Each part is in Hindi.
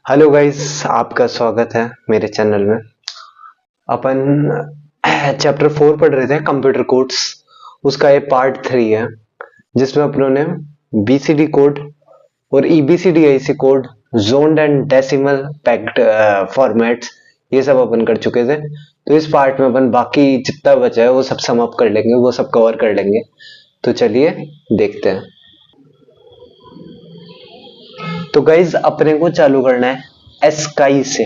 हेलो गाइस, आपका स्वागत है मेरे चैनल में। अपन चैप्टर 4 पढ़ रहे थे, कंप्यूटर कोड्स। उसका ये पार्ट 3 है, जिसमें अपनों ने बीसीडी कोड और EBCDIC code, zoned and decimal packed formats, ये सब अपन कर चुके थे। तो इस पार्ट में अपन बाकी जितना बचा है वो सब सम अप कर लेंगे, वो सब कवर कर लेंगे। तो चलिए देखते हैं। तो गाइज अपने को चालू करना है एस्काई से।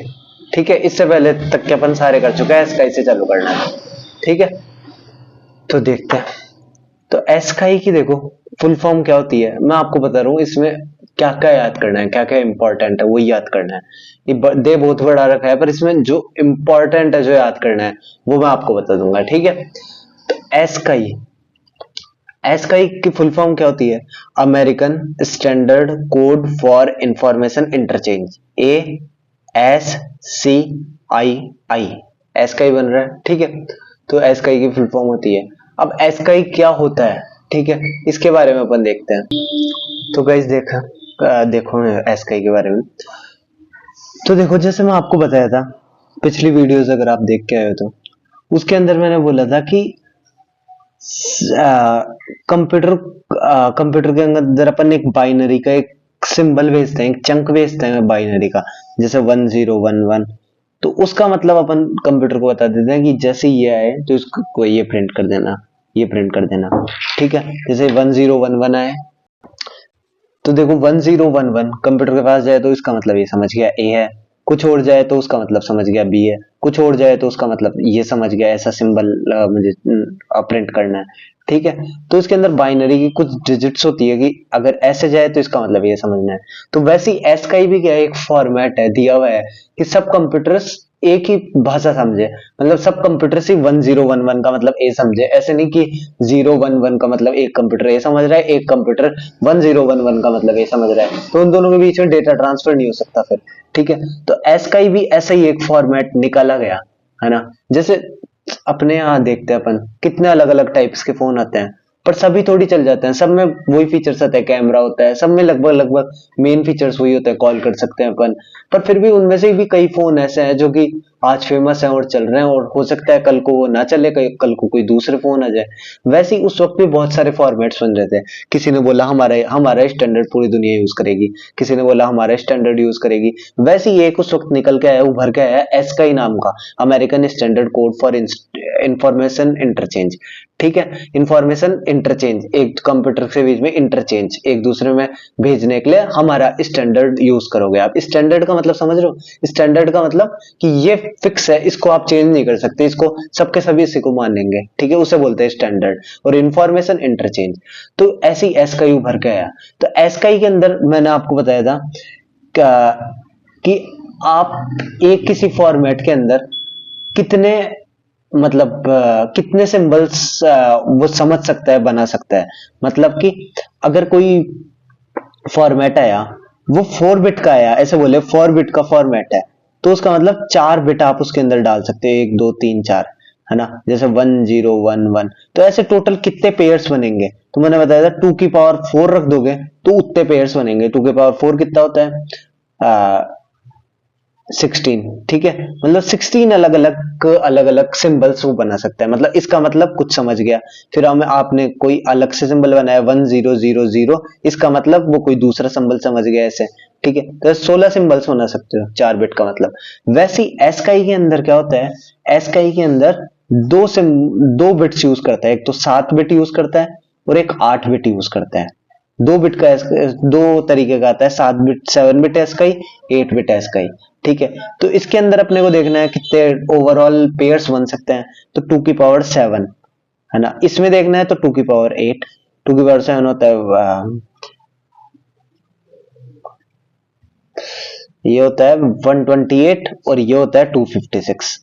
ठीक है, इससे पहले तक के अपन सारे कर चुके हैं, एस्काई से चालू करना है। ठीक है, तो देखते हैं। तो एस्काई की देखो फुल फॉर्म क्या होती है, मैं आपको बता रहा हूँ। इसमें क्या क्या याद करना है, क्या क्या इंपॉर्टेंट है वो याद करना है। ये दे बहुत बड़ा रखा है, पर इसमें जो इंपॉर्टेंट है, जो याद करना है, वो मैं आपको बता दूंगा। ठीक है, तो एस्काई एस्काई की फुल फॉर्म क्या होती है? American standard code for information interchange. ASCII ASCII बन रहा है। ठीक है, तो एस्काई की फुल फॉर्म होती है। अब एस्काई क्या होता है, ठीक है, इसके बारे में अपन देखते हैं। तो गाइस देखो एस्काई के बारे में। तो देखो, जैसे मैं आपको बताया था पिछली वीडियोस, अगर आप देख के आए हो तो उसके अंदर मैंने बोला था कि कंप्यूटर कंप्यूटर के अंदर अपन एक बाइनरी का एक सिंबल भेजते हैं, एक चंक भेजते हैं बाइनरी का, जैसे 1011। तो उसका मतलब अपन कंप्यूटर को बता देते हैं कि जैसे ये आए तो इसको ये प्रिंट कर देना, ये प्रिंट कर देना। ठीक है, जैसे 1011 आए तो देखो 1011 कंप्यूटर के पास जाए तो इसका मतलब ये समझ गया ए है, कुछ और जाए तो उसका मतलब समझ गया बी है, कुछ और जाए तो उसका मतलब ये समझ गया ऐसा सिंबल मुझे प्रिंट करना है। ठीक है, तो इसके अंदर बाइनरी की कुछ डिजिट्स होती है कि अगर ऐसे जाए तो इसका मतलब ये समझना है। तो वैसे ही एस का भी क्या है, एक फॉर्मेट है दिया हुआ है कि सब कंप्यूटर्स एक ही भाषा समझे। मतलब सब कंप्यूटर से 1011 का मतलब ए समझे, ऐसे नहीं कि 011 का मतलब एक कंप्यूटर ए समझ रहा है, एक कंप्यूटर 1011 का मतलब ए समझ रहा है, तो उन दोनों के बीच में डेटा ट्रांसफर नहीं हो सकता फिर। ठीक है, तो एस का भी ऐसा ही एक फॉर्मेट निकाला गया है ना। जैसे अपने यहाँ देखते हैं अपन कितने अलग अलग टाइप्स के फोन आते हैं, पर सभी थोड़ी चल जाते हैं। सब में वही फीचर्स आते हैं, कैमरा होता है, सब में लगभग लगभग मेन फीचर्स वही होते हैं, कॉल कर सकते हैं अपन। पर फिर भी उनमें से भी कई फोन ऐसे हैं जो कि आज फेमस हैं और चल रहे हैं, और हो सकता है कल को वो ना चले, कल को कोई दूसरे फोन आ जाए। वैसे ही उस वक्त भी बहुत सारे फॉर्मेट्स बन रहे थे। किसी ने बोला हमारा हमारा स्टैंडर्ड पूरी दुनिया यूज करेगी, किसी ने बोला हमारा स्टैंडर्ड यूज करेगी। वैसे ही एक उस वक्त निकल के आया, उभर के आया एसकाई नाम का, American standard code for information interchange. ठीक है, इंफॉर्मेशन इंटरचेंज, एक कंप्यूटर के बीच में इंटरचेंज, एक दूसरे में भेजने के लिए हमारा स्टैंडर्ड यूज करोगे आप। स्टैंडर्ड का मतलब समझ रहे हो? स्टैंडर्ड का मतलब कि ये फिक्स है, इसको आप चेंज नहीं कर सकते, इसको सबके सभी इसी को मानेंगे। ठीक है, उसे बोलते हैं स्टैंडर्ड। और इंफॉर्मेशन इंटरचेंज, तो ऐसे ही एसकाई उभर के आया। तो एसकाई के अंदर मैंने आपको बताया था कि आप एक किसी फॉर्मेट के अंदर कितने मतलब कितने सिंबल्स वो समझ सकता है, बना सकता है। मतलब कि अगर कोई फॉर्मेट आया, वो 4 बिट का आया, ऐसे बोले 4 बिट का फॉर्मेट है, तो उसका मतलब 4 बिट आप उसके अंदर डाल सकते हो, 1 2 3 4, है ना। जैसे 1011, तो ऐसे टोटल कितने पेयर्स बनेंगे? तो मैंने बताया था 2 की पावर 4 रख दोगे तो उतने पेयर्स बनेंगे। 2 की पावर 4 कितना होता है? 16। ठीक है, मतलब 16 अलग अलग सिंबल्स वो बना सकता है। मतलब इसका मतलब कुछ समझ गया, फिर हमें आपने कोई अलग से सिंबल बनाया 1000, इसका मतलब वो कोई दूसरा सिंबल समझ गया ऐसे। ठीक है, तो 16 सिंबल्स बना सकते हो 4 बिट का मतलब। वैसे ही एसकाई के अंदर क्या होता है, एसकाई के अंदर दो बिट्स यूज करता है, एक तो 7 बिट यूज करता है और एक 8 बिट यूज करता है। 2 बिट का दो तरीके का आता है, 7 bit 7 bit ASCII, 8 bit ASCII. ठीक है, तो इसके अंदर अपने को देखना है कितने ओवरऑल पेयर्स बन सकते हैं। तो 2 की पावर 7, है ना। इसमें देखना है तो 2 की पावर 8, 2 की पावर 7 होता है ये होता है 128, और ये होता है 256।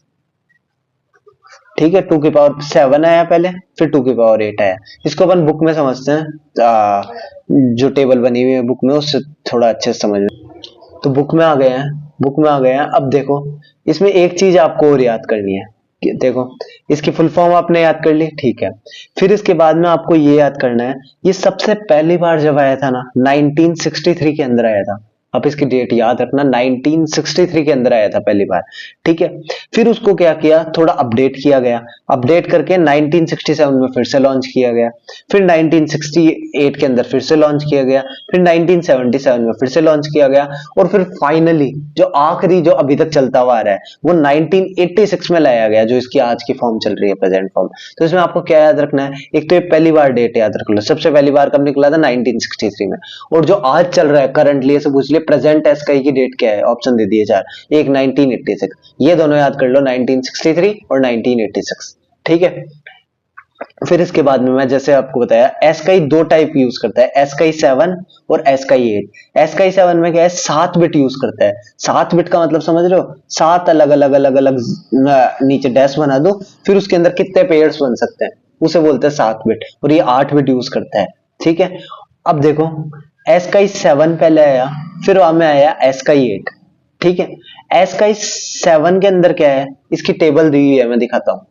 ठीक है, 2 की पावर 7 आया पहले, फिर 2 की पावर 8 आया। इसको अपन बुक में समझते हैं, जो टेबल बनी हुई है बुक में, उससे थोड़ा अच्छे से समझ। तो बुक में आ गए हैं, बुक में आ गए हैं। अब देखो, इसमें एक चीज आपको और याद करनी है कि देखो, इसकी फुल फॉर्म आपने याद कर ली, ठीक है। फिर इसके बाद में आपको ये याद करना है, ये सबसे पहली बार जब आया था ना 1963 के अंदर आया था। आप इसकी डेट याद रखना, 1963 के अंदर आया था पहली बार, ठीक है। फिर उसको क्या किया, थोड़ा अपडेट किया गया, अपडेट करके 1967 में फिर से लॉन्च किया गया, फिर 1968 के अंदर फिर से लॉन्च किया गया, फिर 1977 में फिर से लॉन्च किया गया, और फिर फाइनली जो आखिरी जो अभी तक चलता हुआ आ रहा है वो 1986 में लाया गया, जो इसकी आज की फॉर्म चल रही है, प्रेजेंट फॉर्म। तो इसमें आपको क्या याद रखना है, एक तो ये पहली बार डेट याद रख लो, सबसे पहली बार कब निकला था 1963 में, और जो आज चल रहा है करंटली, ऐसे पूछ लिया प्रेजेंट एसकाई की डेट क्या है, ऑप्शन दे दिए चार, एक 1986, ये दोनों याद कर लो, 1963 और 1986, ठीक है। फिर इसके बाद में मैं जैसे आपको बताया, एसकाई दो टाइप यूज करता है, एसकाई 7 और एसकाई 8। एसकाई 7 में क्या है, 7 बिट यूज करता है। 7 बिट का मतलब समझ रहे हो, 7 अलग अलग अलग अलग नीचे डैश बना दो, फिर उसके अंदर कितने पेयर्स बन सकते हैं उसे बोलते हैं 7 बिट, और ये 8 बिट यूज करता है, ठीक है। अब देखो, एसकाई 7 पहले आया, फिर वहां में आया एसकाई 8, ठीक है। एसकाई 7 के अंदर क्या है, इसकी टेबल दी हुई है, मैं दिखाता हूं।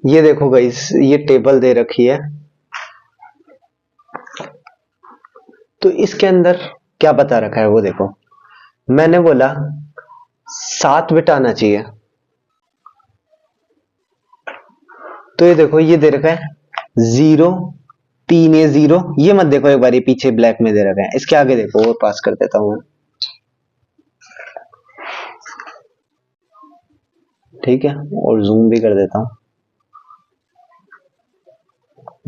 ये देखो गाइस, ये टेबल दे रखी है, तो इसके अंदर क्या बता रखा है वो देखो। मैंने बोला 7 बिट आना चाहिए, तो ये देखो, ये दे रखा है 0 3 ए 0, ये मत देखो एक बार, ये पीछे ब्लैक में दे रखा है, इसके आगे देखो, वो पास कर देता हूं, ठीक है, और जूम भी कर देता हूं।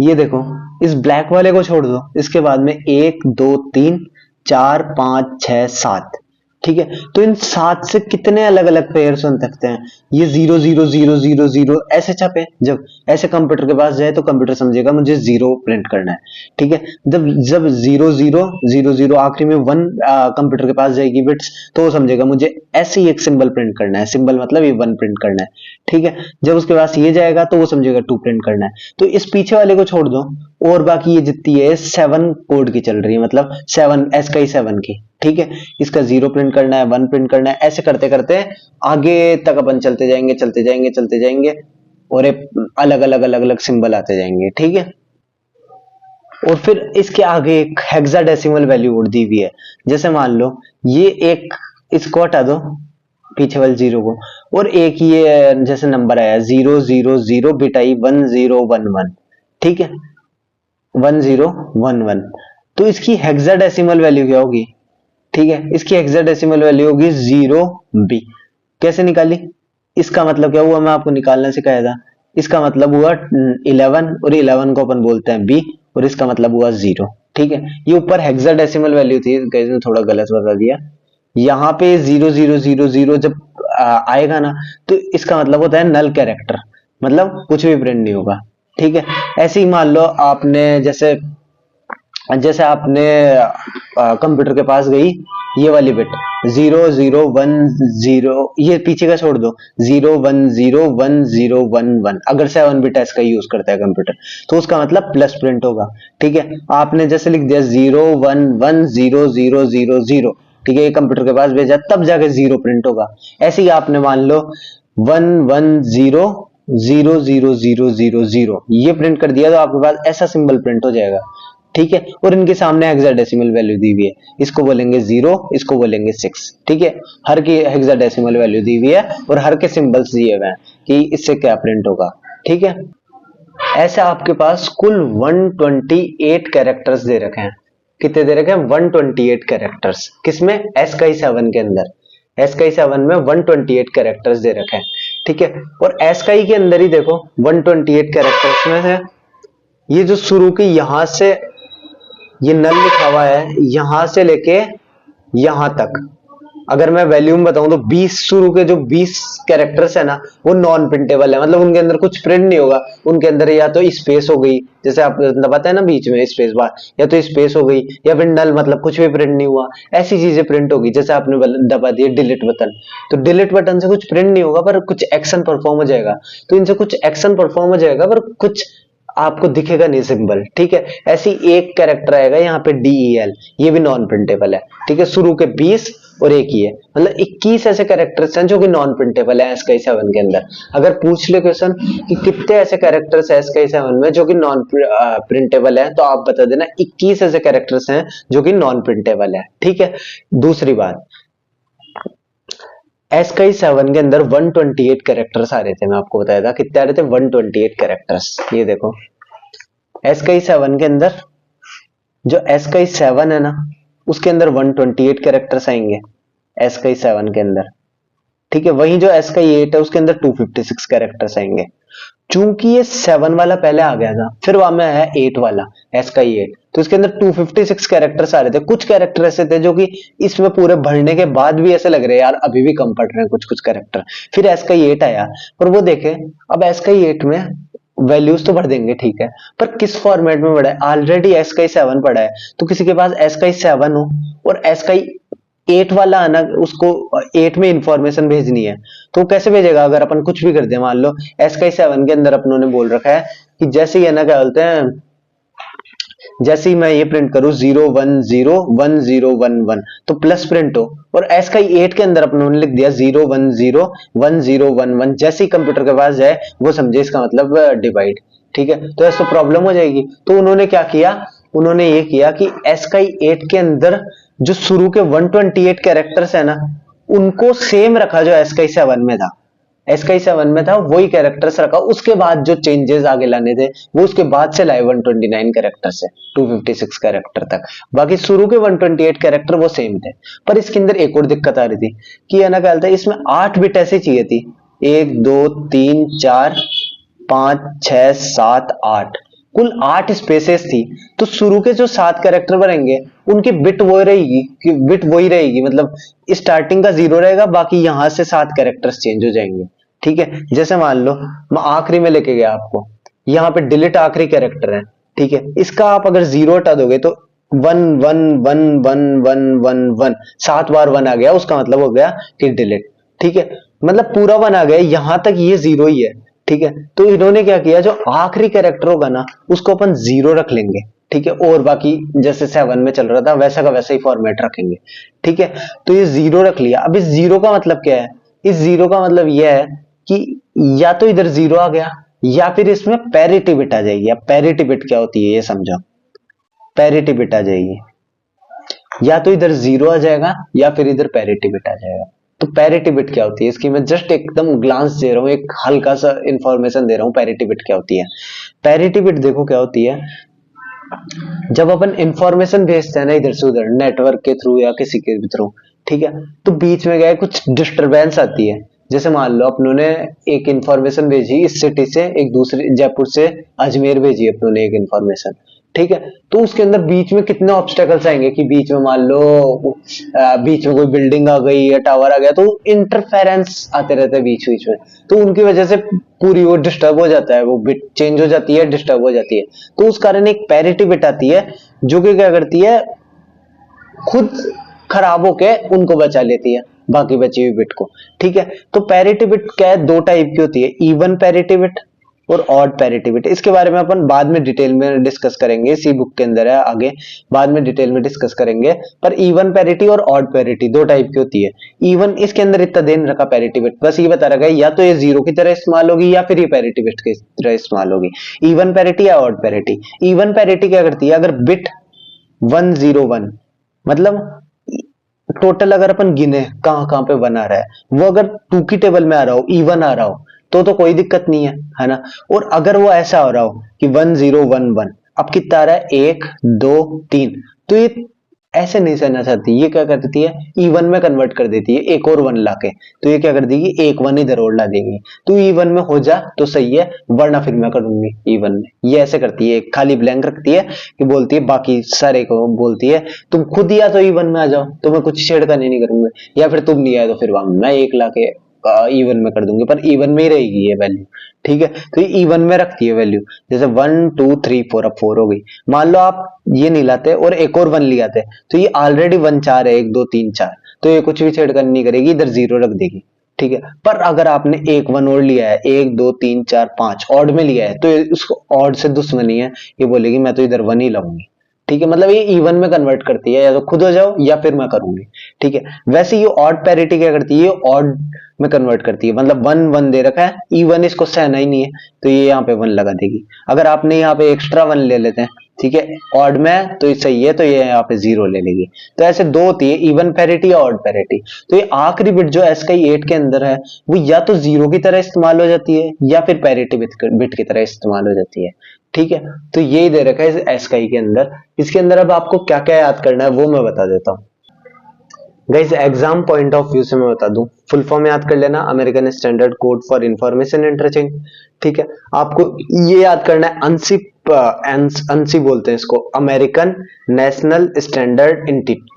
ये देखो, इस ब्लैक वाले को छोड़ दो, इसके बाद में 1 2 3 4 5 6 7, ठीक है। तो इन 7 से कितने अलग अलग पेयर्स बन सकते हैं, ये 0 0 0 0 0 ऐसे छपे, जब ऐसे कंप्यूटर के पास जाए तो कंप्यूटर समझेगा मुझे 0 प्रिंट करना है, ठीक है। जब जब 0 0 0 0 आखिरी में 1 कंप्यूटर के पास जाएगी बिट्स, तो वो समझेगा मुझे ऐसे ही एक सिंबल प्रिंट करना है, सिंबल मतलब ये 1 प्रिंट करना है, ठीक है। जब उसके पास ये जाएगा तो वो समझेगा 2 प्रिंट करना है। तो इस पीछे वाले को छोड़ दो, और बाकी ये जितनी है 7 कोड की चल रही है, मतलब 7 एसकाई 7 की, ठीक है। इसका 0 प्रिंट करना है, 1 प्रिंट करना है, ऐसे करते करते आगे तक अपन चलते जाएंगे चलते जाएंगे चलते जाएंगे, और अलग अलग अलग अलग सिंबल आते जाएंगे, ठीक है। और फिर इसके आगे एक हेक्साडेसिमल वैल्यू और दी हुई है, जैसे मान लो ये एक, इसको हटा दो पीछे वाले 0 को, और एक ये जैसे नंबर आया 0 0 0 बिट आई 1 0 1 1, ठीक है, 1 0 1 1, तो इसकी हेक्साडेसिमल वैल्यू क्या होगी, ठीक है, इसकी हेक्साडेसिमल वैल्यू होगी 0b। कैसे निकाली, इसका मतलब क्या हुआ, मैं आपको निकालना सिखाया था, इसका मतलब हुआ 11, और 11 को अपन बोलते हैं b, और इसका मतलब हुआ 0, ठीक है। ये ऊपर हेक्साडेसिमल वैल्यू थी, कैसे थोड़ा गलत बता दिया, यहाँ पे 0 0 0 0 जब आएगा ना, तो इसका मतलब होता है नल कैरेक्टर, मतलब कुछ भी प्रिंट नहीं होगा, ठीक है। ऐसे ही मान लो आपने जैसे जैसे आपने कंप्यूटर के पास गई ये वाली बिट 0 0 1 0, ये पीछे का छोड़ दो, 0 1 0 1 0 1 1, अगर 7 बिट एस का यूज करता है कंप्यूटर तो उसका मतलब प्लस प्रिंट होगा, ठीक है। आपने जैसे लिख दिया 0 1 1 0 0 0 0, ठीक है, ये कंप्यूटर के पास भेजा तब जाके 0 प्रिंट होगा। ऐसे ही आपने मान लो 1 1 0 0 0 0 0 0, ये प्रिंट कर दिया तो आपके पास ऐसा सिंबल प्रिंट हो जाएगा, ठीक है। और इनके सामने हेक्साडेसिमल वैल्यू दी हुई है, इसको बोलेंगे 0, इसको बोलेंगे 6, ठीक है। हर की हेक्साडेसिमल वैल्यू दी हुई है और हर के सिंबल्स दिए हुए हैं कि इससे क्या प्रिंट होगा, ठीक है। ऐसे आपके पास कुल 128 कैरेक्टर्स दे रखे हैं, कितने दे रखे हैं, 128 कैरेक्टर्स, किसमें, एसकाई 7 के अंदर, एसकाई 7 में 128 कैरेक्टर्स दे रखे हैं, ठीक है। और एसकाई के अंदर ही देखो 128 कैरेक्टर्स में है, ये जो शुरू की यहां से ये नल लिखा हुआ है, यहां से लेके यहां तक, अगर मैं वैल्यूम बताऊं तो 20 शुरू के जो 20 कैरेक्टर्स है ना, वो नॉन प्रिंटेबल है, मतलब उनके अंदर कुछ प्रिंट नहीं होगा, उनके अंदर या तो स्पेस हो गई, जैसे आप दबाते हैं ना बीच में स्पेस बार, या तो स्पेस हो गई, या फिर नल मतलब कुछ भी प्रिंट नहीं हुआ, ऐसी चीजें प्रिंट होगी। जैसे आपने दबा दिया डिलीट बटन, तो डिलीट बटन से कुछ प्रिंट नहीं होगा पर कुछ एक्शन परफॉर्म हो जाएगा, तो इनसे कुछ एक्शन परफॉर्म हो जाएगा पर कुछ आपको दिखेगा नहीं सिंबल, ठीक है। ऐसी एक कैरेक्टर आएगा यहाँ पे DEL, ये भी नॉन प्रिंटेबल है, ठीक है। शुरू के 20 और एक ही है, मतलब 21 ऐसे कैरेक्टर्स हैं जो कि नॉन प्रिंटेबल है SKI7 के अंदर। अगर पूछ ले क्वेश्चन कि कितने ऐसे कैरेक्टर्स है SKI7 में जो कि नॉन प्रिंटेबल है, तो आप बता देना 21 ऐसे कैरेक्टर्स हैं जो कि नॉन प्रिंटेबल है। ठीक है, दूसरी बात, SKI7 के अंदर 128 कैरेक्टर्स आ रहे थे, मैं आपको बताया था कितने आ रहे थे, 128 कैरेक्टर्स। ये देखो SKI7 के अंदर, जो SKI7 है ना, उसके अंदर 128 कैरेक्टर्स आएंगे SKI7 के अंदर। ठीक है, वहीं जो SKI8 है उसके अंदर 256 कैरेक्टर्स आएंगे। चूंकि ये 7 वाला पहले आ गया था, फिर वहां में आया 8 वाला SKI8, तो इसके अंदर 256 कैरेक्टर्स आ रहे थे। कुछ कैरेक्टर ऐसे थे जो कि इसमें पूरे भरने के बाद भी ऐसे लग रहे हैं यार अभी भी कम पड़ रहे हैं कुछ कुछ कैरेक्टर। फिर SKI8 आया, पर वो देखे अब SKI8 में वैल्यूज तो भर देंगे ठीक है, पर किस फॉर्मेट में पड़ा है, ऑलरेडी SKI7 पड़ा है, तो किसी के पास SKI7 हो और SKI8 वाला आना, उसको 8 में इंफॉर्मेशन भेजनी है, तो कैसे भेजेगा अगर अपन कुछ भी कर दे। मान लो SKI7 के अंदर अपनों ने बोल रखा है कि जैसे ही है ना, क्या बोलते हैं, जैसे ही मैं ये प्रिंट करूं 0101011 तो प्लस प्रिंट हो, और SKI8 के अंदर अपनों ने लिख दिया 0101011, जैसे ही कंप्यूटर के पास जाए वो समझे इसका मतलब डिवाइड। ठीक है, तो ऐसा प्रॉब्लम हो जाएगी। तो उन्होंने क्या किया, उन्होंने ये किया कि SKI8 के अंदर जो शुरू के 128 कैरेक्टर्स है ना, उनको सेम रखा जो SKI7 में था। SKI7 में था वही कैरेक्टर्स रखा, उसके बाद जो चेंजेस आगे लाने थे वो उसके बाद से लाए 129 कैरेक्टर से 256 कैरेक्टर तक। बाकी शुरू के 128 कैरेक्टर वो सेम थे। पर इसके अंदर एक और दिक्कत आ रही थी कि है ना, क्या था, इसमें 8 बिट ऐसे चाहिए थी, 1 2 3 4 5 6 7 8, कुल 8 स्पेसेस थी। तो शुरू के जो 7 कैरेक्टर बनेंगे उनकी बिट वो रहेगी कि बिट वही रहेगी, मतलब स्टार्टिंग का 0 रहेगा, बाकी यहां से 7 कैरेक्टर्स चेंज हो जाएंगे। ठीक है, जैसे मान लो मैं आखिरी में लेके गया आपको, यहाँ पे डिलीट आखिरी कैरेक्टर है। ठीक है, इसका आप अगर 0 हटा दोगे तो 1 1 1 1 1 1 1 7 बार 1 आ गया, उसका मतलब हो गया कि डिलीट। ठीक है, मतलब पूरा 1 आ गया, यहां तक ये 0 ही है। ठीक है, तो इन्होंने क्या किया, जो आखिरी कैरेक्टर होगा ना उसको अपन 0 रख लेंगे। ठीक है, और बाकी जैसे 7 में चल रहा था वैसा का वैसा ही फॉर्मेट रखेंगे। ठीक है, तो ये 0 रख लिया। अब इस 0 का मतलब क्या है, इस 0 का मतलब यह है कि या तो इधर 0 आ गया या फिर इसमें पैरिटी बिट आ जाएगी। अब पैरिटी बिट क्या होती है ये समझो, पैरिटी बिट आ जाएगी, या तो इधर 0 आ जाएगा या फिर इधर पैरिटी बिट आ जाएगा। तो पैरिटी बिट क्या होती है, इसकी मैं जस्ट एकदम ग्लांस दे रहा हूं, एक हल्का सा इंफॉर्मेशन दे रहा हूं पैरिटी बिट क्या होती है। पैरिटी बिट देखो क्या होती है, जब अपन इंफॉर्मेशन भेजते हैं ना इधर से उधर नेटवर्क के थ्रू या किसी के भी थ्रू, ठीक है, तो बीच में गए कुछ डिस्टरबेंस आती है। जैसे मान लो अपनों ने एक इंफॉर्मेशन भेजी इस सिटी से, एक दूसरी जयपुर से अजमेर भेजी अपनों ने एक इंफॉर्मेशन। ठीक है, तो उसके अंदर बीच में कितने ऑब्स्टेकल्स आएंगे कि बीच में मान लो बीच में कोई बिल्डिंग आ गई या टावर आ गया, तो इंटरफेरेंस आते रहते हैं बीच बीच में, तो उनकी वजह से पूरी वो डिस्टर्ब हो जाता है, वो बिट चेंज हो जाती है, डिस्टर्ब हो जाती है। तो उस कारण एक पैरिटी बिट आती है जो कि क्या करती है, खुद खराब होके उनको बचा लेती है बाकी बची हुई बिट को। ठीक है, तो पैरिटी बिट क्या है, दो टाइप की होती है, इवन पैरिटी बिट और ऑड पैरिटी बिट। इसके बारे में अपन बाद में डिटेल में डिस्कस करेंगे, इसी बुक के अंदर है आगे, बाद में डिटेल में डिस्कस करेंगे। पर इवन पैरिटी और ऑड पैरिटी दो टाइप की होती है। इवन इसके अंदर इतना देन रखा पैरिटी बिट, बस ये बता रखा है या तो ये 0 की तरह इस्तेमाल होगी या फिर ये पैरिटी बिट की तरह इस्तेमाल होगी, इवन पैरिटी या ऑड पैरिटी। इवन पैरिटी क्या करती है, अगर बिट 101 मतलब टोटल अगर अपन गिने कहां कहां पे 1 आ रहा है, वो अगर 2 की टेबल में आ रहा हो, इवन आ रहा हो, तो कोई दिक्कत नहीं है ना। और अगर वो ऐसा हो रहा हो कि 1011 अब कितना आ रहा है, 1 2 3, तो ये ऐसे नहीं सहना चाहती, ये क्या करती है, इवन में कन्वर्ट कर देती है एक और 1 लाके। तो ये क्या कर देगी, एक 1 इधर और ला देगी, तो इवन में हो जा तो सही है, वरना फिर मैं करूंगी इवन में। ये ऐसे करती है, खाली ब्लैंक रखती है कि बोलती है बाकी सारे को बोलती है तुम खुद या तो इवन में आ जाओ तो मैं कुछ छेड़खानी नहीं करूंगा, या फिर तुम नहीं आए तो फिर मैं 1 लाके इवन में कर दूंगी, पर इवन में ही रहेगी ये वैल्यू। ठीक है, तो ये इवन में रखती है वैल्यू, जैसे 1 2 3 4, अब 4 हो गई। मान लो आप ये नहीं लाते और एक और 1 ले आते, तो ये ऑलरेडी 1 4 है, 1 2 3 4, तो ये कुछ भी छेड़खानी नहीं करेगी, इधर 0 रख देगी। ठीक है, पर अगर आपने एक 1 और लिया है, 1 2 3 4 5 ऑड में लिया है, तो उसको ऑड से दुश्मनी है, ये बोलेगी मैं तो इधर 1 ही लाऊंगी। ठीक है, मतलब ये इवन में कन्वर्ट करती है, या तो खुद हो जाओ या फिर मैं करूंगी। ठीक है, वैसे ये ऑड पैरिटी क्या करती है, ये ऑड में कन्वर्ट करती है, मतलब वन वन दे रखा है, इवन इसको सहना ही नहीं है, तो ये यहाँ पे वन लगा देगी। अगर आपने यहाँ पे एक्स्ट्रा वन ले लेते हैं, ठीक है, ऑड में तो ये सही है, तो ये यहाँ पे जीरो ले लेगी। तो ऐसे दो होती है, इवन पैरिटी या ऑड पैरिटी। तो ये आखिरी बिट जो एसकाई 8 के अंदर है, वो या तो जीरो की तरह इस्तेमाल हो जाती है या फिर पैरिटी बिट की तरह इस्तेमाल हो जाती है। ठीक है, तो यही दे रखा है एसकाई के अंदर। इसके अंदर अब आपको क्या क्या याद करना है वो मैं बता देता हूँ। Guys exam point of view से मैं बता दूं, फुल फॉर्म याद कर लेना, American standard code for information interchange. ठीक है, आपको ये याद करना है, अंसी अंसी बोलते हैं इसको, अमेरिकन नेशनल स्टैंडर्ड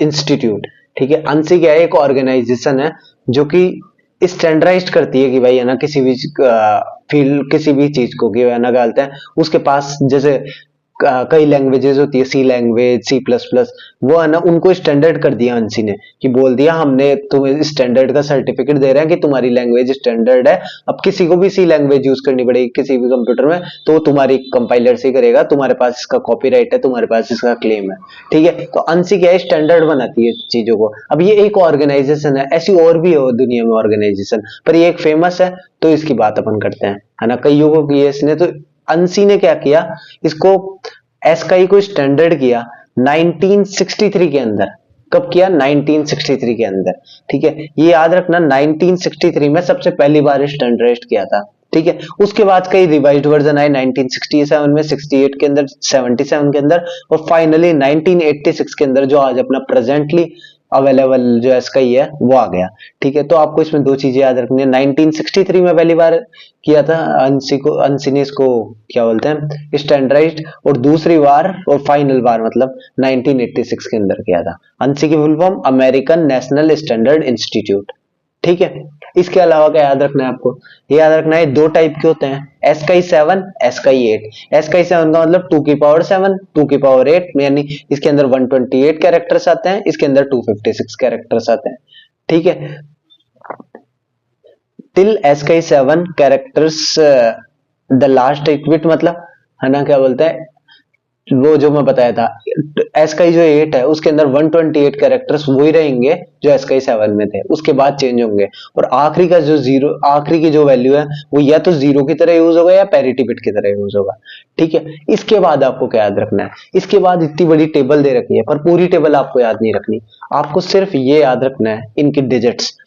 इंस्टीट्यूट। ठीक है, अंसी क्या है, एक ऑर्गेनाइजेशन है जो कि स्टैंडर्डाइज करती है कि भाई है ना किसी भी फील्ड, किसी भी चीज को कि है ना डालते हैं उसके पास, जैसे कई लैंग्वेजेस होती है, सी लैंग्वेज, सी प्लस प्लस, वो है ना उनको स्टैंडर्ड कर दिया अंसी ने, कि बोल दिया हमने तुम्हें स्टैंडर्ड का सर्टिफिकेट दे रहे हैं कि तुम्हारी लैंग्वेज स्टैंडर्ड है। अब किसी को भी सी लैंग्वेज यूज करनी पड़ेगी किसी भी कंप्यूटर में, तो वो तुम्हारी कंपाइलर से करेगा, तुम्हारे पास इसका कॉपीराइट है, तुम्हारे पास इसका क्लेम है। ठीक है, तो अंसी क्या है, स्टैंडर्ड बनाती है चीजों को। अब ये एक ऑर्गेनाइजेशन है, ऐसी और भी है दुनिया में ऑर्गेनाइजेशन, पर ये एक फेमस है, तो इसकी बात अपन करते हैं, है ना। कईयों को की है इसने, तो अंसी ने क्या किया, इसको एसकाई को स्टैंडर्ड किया 1963 के अंदर। कब किया, 1963 के अंदर। ठीक है, ये याद रखना, 1963 में सबसे पहली बार स्टैंडर्डाइज्ड किया था। ठीक है, उसके बाद कई रिवाइज्ड वर्जन आए 1967 में, 68 के अंदर, 77 के अंदर, और फाइनली 1986 के अंदर जो आज अपना प्रेजेंटली अवेलेबल जो एसकाई है वो आ गया। ठीक है, तो आपको इसमें दो चीजें याद रखनी है, 1963 में पहली बार किया था अंसी ने इसको क्या बोलते हैं स्टैंडर्डाइज्ड, और दूसरी बार और फाइनल बार मतलब 1986 के अंदर किया था। अंसी की full form American national standard institute. ठीक है, इसके अलावा क्या याद रखना है आपको, ये याद रखना है दो टाइप के होते हैं, एसकाई 7, एसकाई 8। एसकाई 7 का मतलब 2 की पावर 7, 2 की पावर 8, यानी इसके अंदर 128 कैरेक्टर्स आते हैं, इसके अंदर 256 कैरेक्टर्स आते हैं। ठीक है, till ASCII 7 characters the last 8 bit, मतलब है ना क्या बोलते हैं, वो जो मैं बताया था, एसकाई जो 8 है उसके अंदर 128 कैरेक्टर्स वही रहेंगे जो एसकाई 7 में थे, उसके बाद चेंज होंगे, और आखिरी का जो जीरो, आखिरी की जो वैल्यू है वो या तो जीरो की तरह यूज होगा या पैरिटी बिट की तरह यूज होगा। ठीक है, इसके बाद आपको क्या याद रखना है, इसके बाद इतनी बड़ी टेबल दे रखी है, पर पूरी टेबल आपको याद नहीं रखनी, आपको सिर्फ ये याद रखना है इनकी डिजिट्स,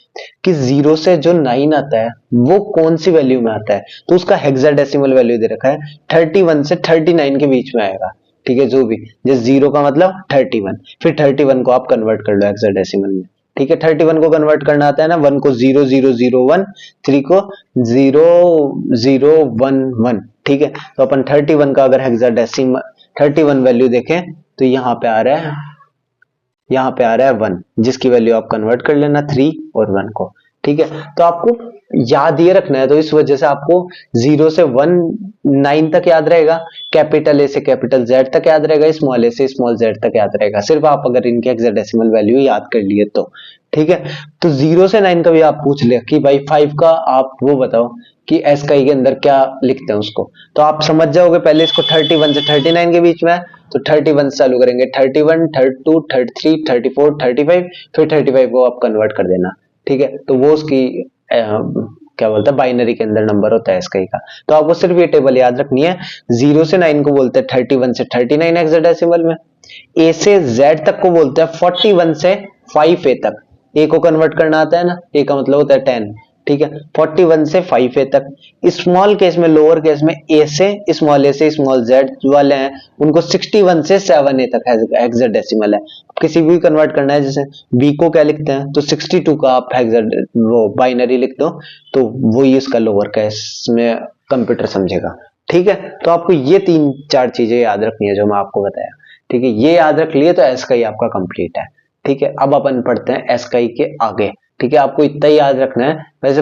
कि 0 से जो 9 आता है वो कौन सी वैल्यू में आता है, तो उसका हेक्साडेसिमल वैल्यू दे रखा है 31 से 39 के बीच में आएगा। ठीक है, जो भी, जैसे 0 का मतलब 31, फिर 31 को आप कन्वर्ट कर लो हेक्साडेसिमल में। ठीक है, 31 को कन्वर्ट करना आता है ना, 1 को 0001, 3 को 0011। ठीक है, तो अपन 31 का अगर हेक्साडेसिमल 31 वैल्यू देखें तो यहाँ पे आ रहा है, यहाँ पे आ रहा है 1, जिसकी वैल्यू आप कन्वर्ट कर लेना 3 और 1 को। ठीक है, तो आपको याद ये रखना है, तो इस वजह से आपको 0 से 9 तक याद रहेगा, कैपिटल ए से कैपिटल जेड तक याद रहेगा, स्मॉल ए से स्मॉल जेड तक याद रहेगा, सिर्फ आप अगर इनके हेक्साडेसिमल वैल्यू याद कर लिए तो। ठीक है, तो 0 से 9 का भी आप पूछ ले कि भाई 5 का आप वो बताओ कि एसकाई के अंदर क्या लिखते हैं उसको, तो आप समझ जाओगे। पहले इसको 31 से 39 के बीच में है, तो 31 से चालू करेंगे, 31, 32, 33, 34, 35, फिर 35 को आप कन्वर्ट कर देना। ठीक है, तो वो उसकी क्या बोलते हैं बाइनरी के अंदर नंबर होता है एसकाई का। तो आपको सिर्फ ये टेबल याद रखनी है, 0 से 9 को बोलते हैं 31 से 39 हेक्साडेसिमल में, ए से जेड तक को बोलते हैं 41 से 5a तक, ए को कन्वर्ट करना आता है ना, ए का मतलब होता है 10। ठीक है, 41 से 5a तक। स्मॉल केस में, लोअर केस में ए से स्मॉल ए से स्मॉल जेड वाले हैं उनको 61 से 7a तक हेक्साडेसिमल है। किसी भी कन्वर्ट करना है, जैसे बी को क्या लिखते हैं, तो 62 का आप वो बाइनरी लिख दो, तो वही इसका लोअर केस में कंप्यूटर समझेगा। ठीक है, तो आपको ये 3-4 चीजें याद रखनी है जो मैं आपको बताया। ठीक है, ये याद रख लिए तो एसकाई आपका कंप्लीट है। ठीक है, अब अपन पढ़ते हैं एसकाई के आगे। ठीक है, आपको इतना ही याद रखना है, वैसे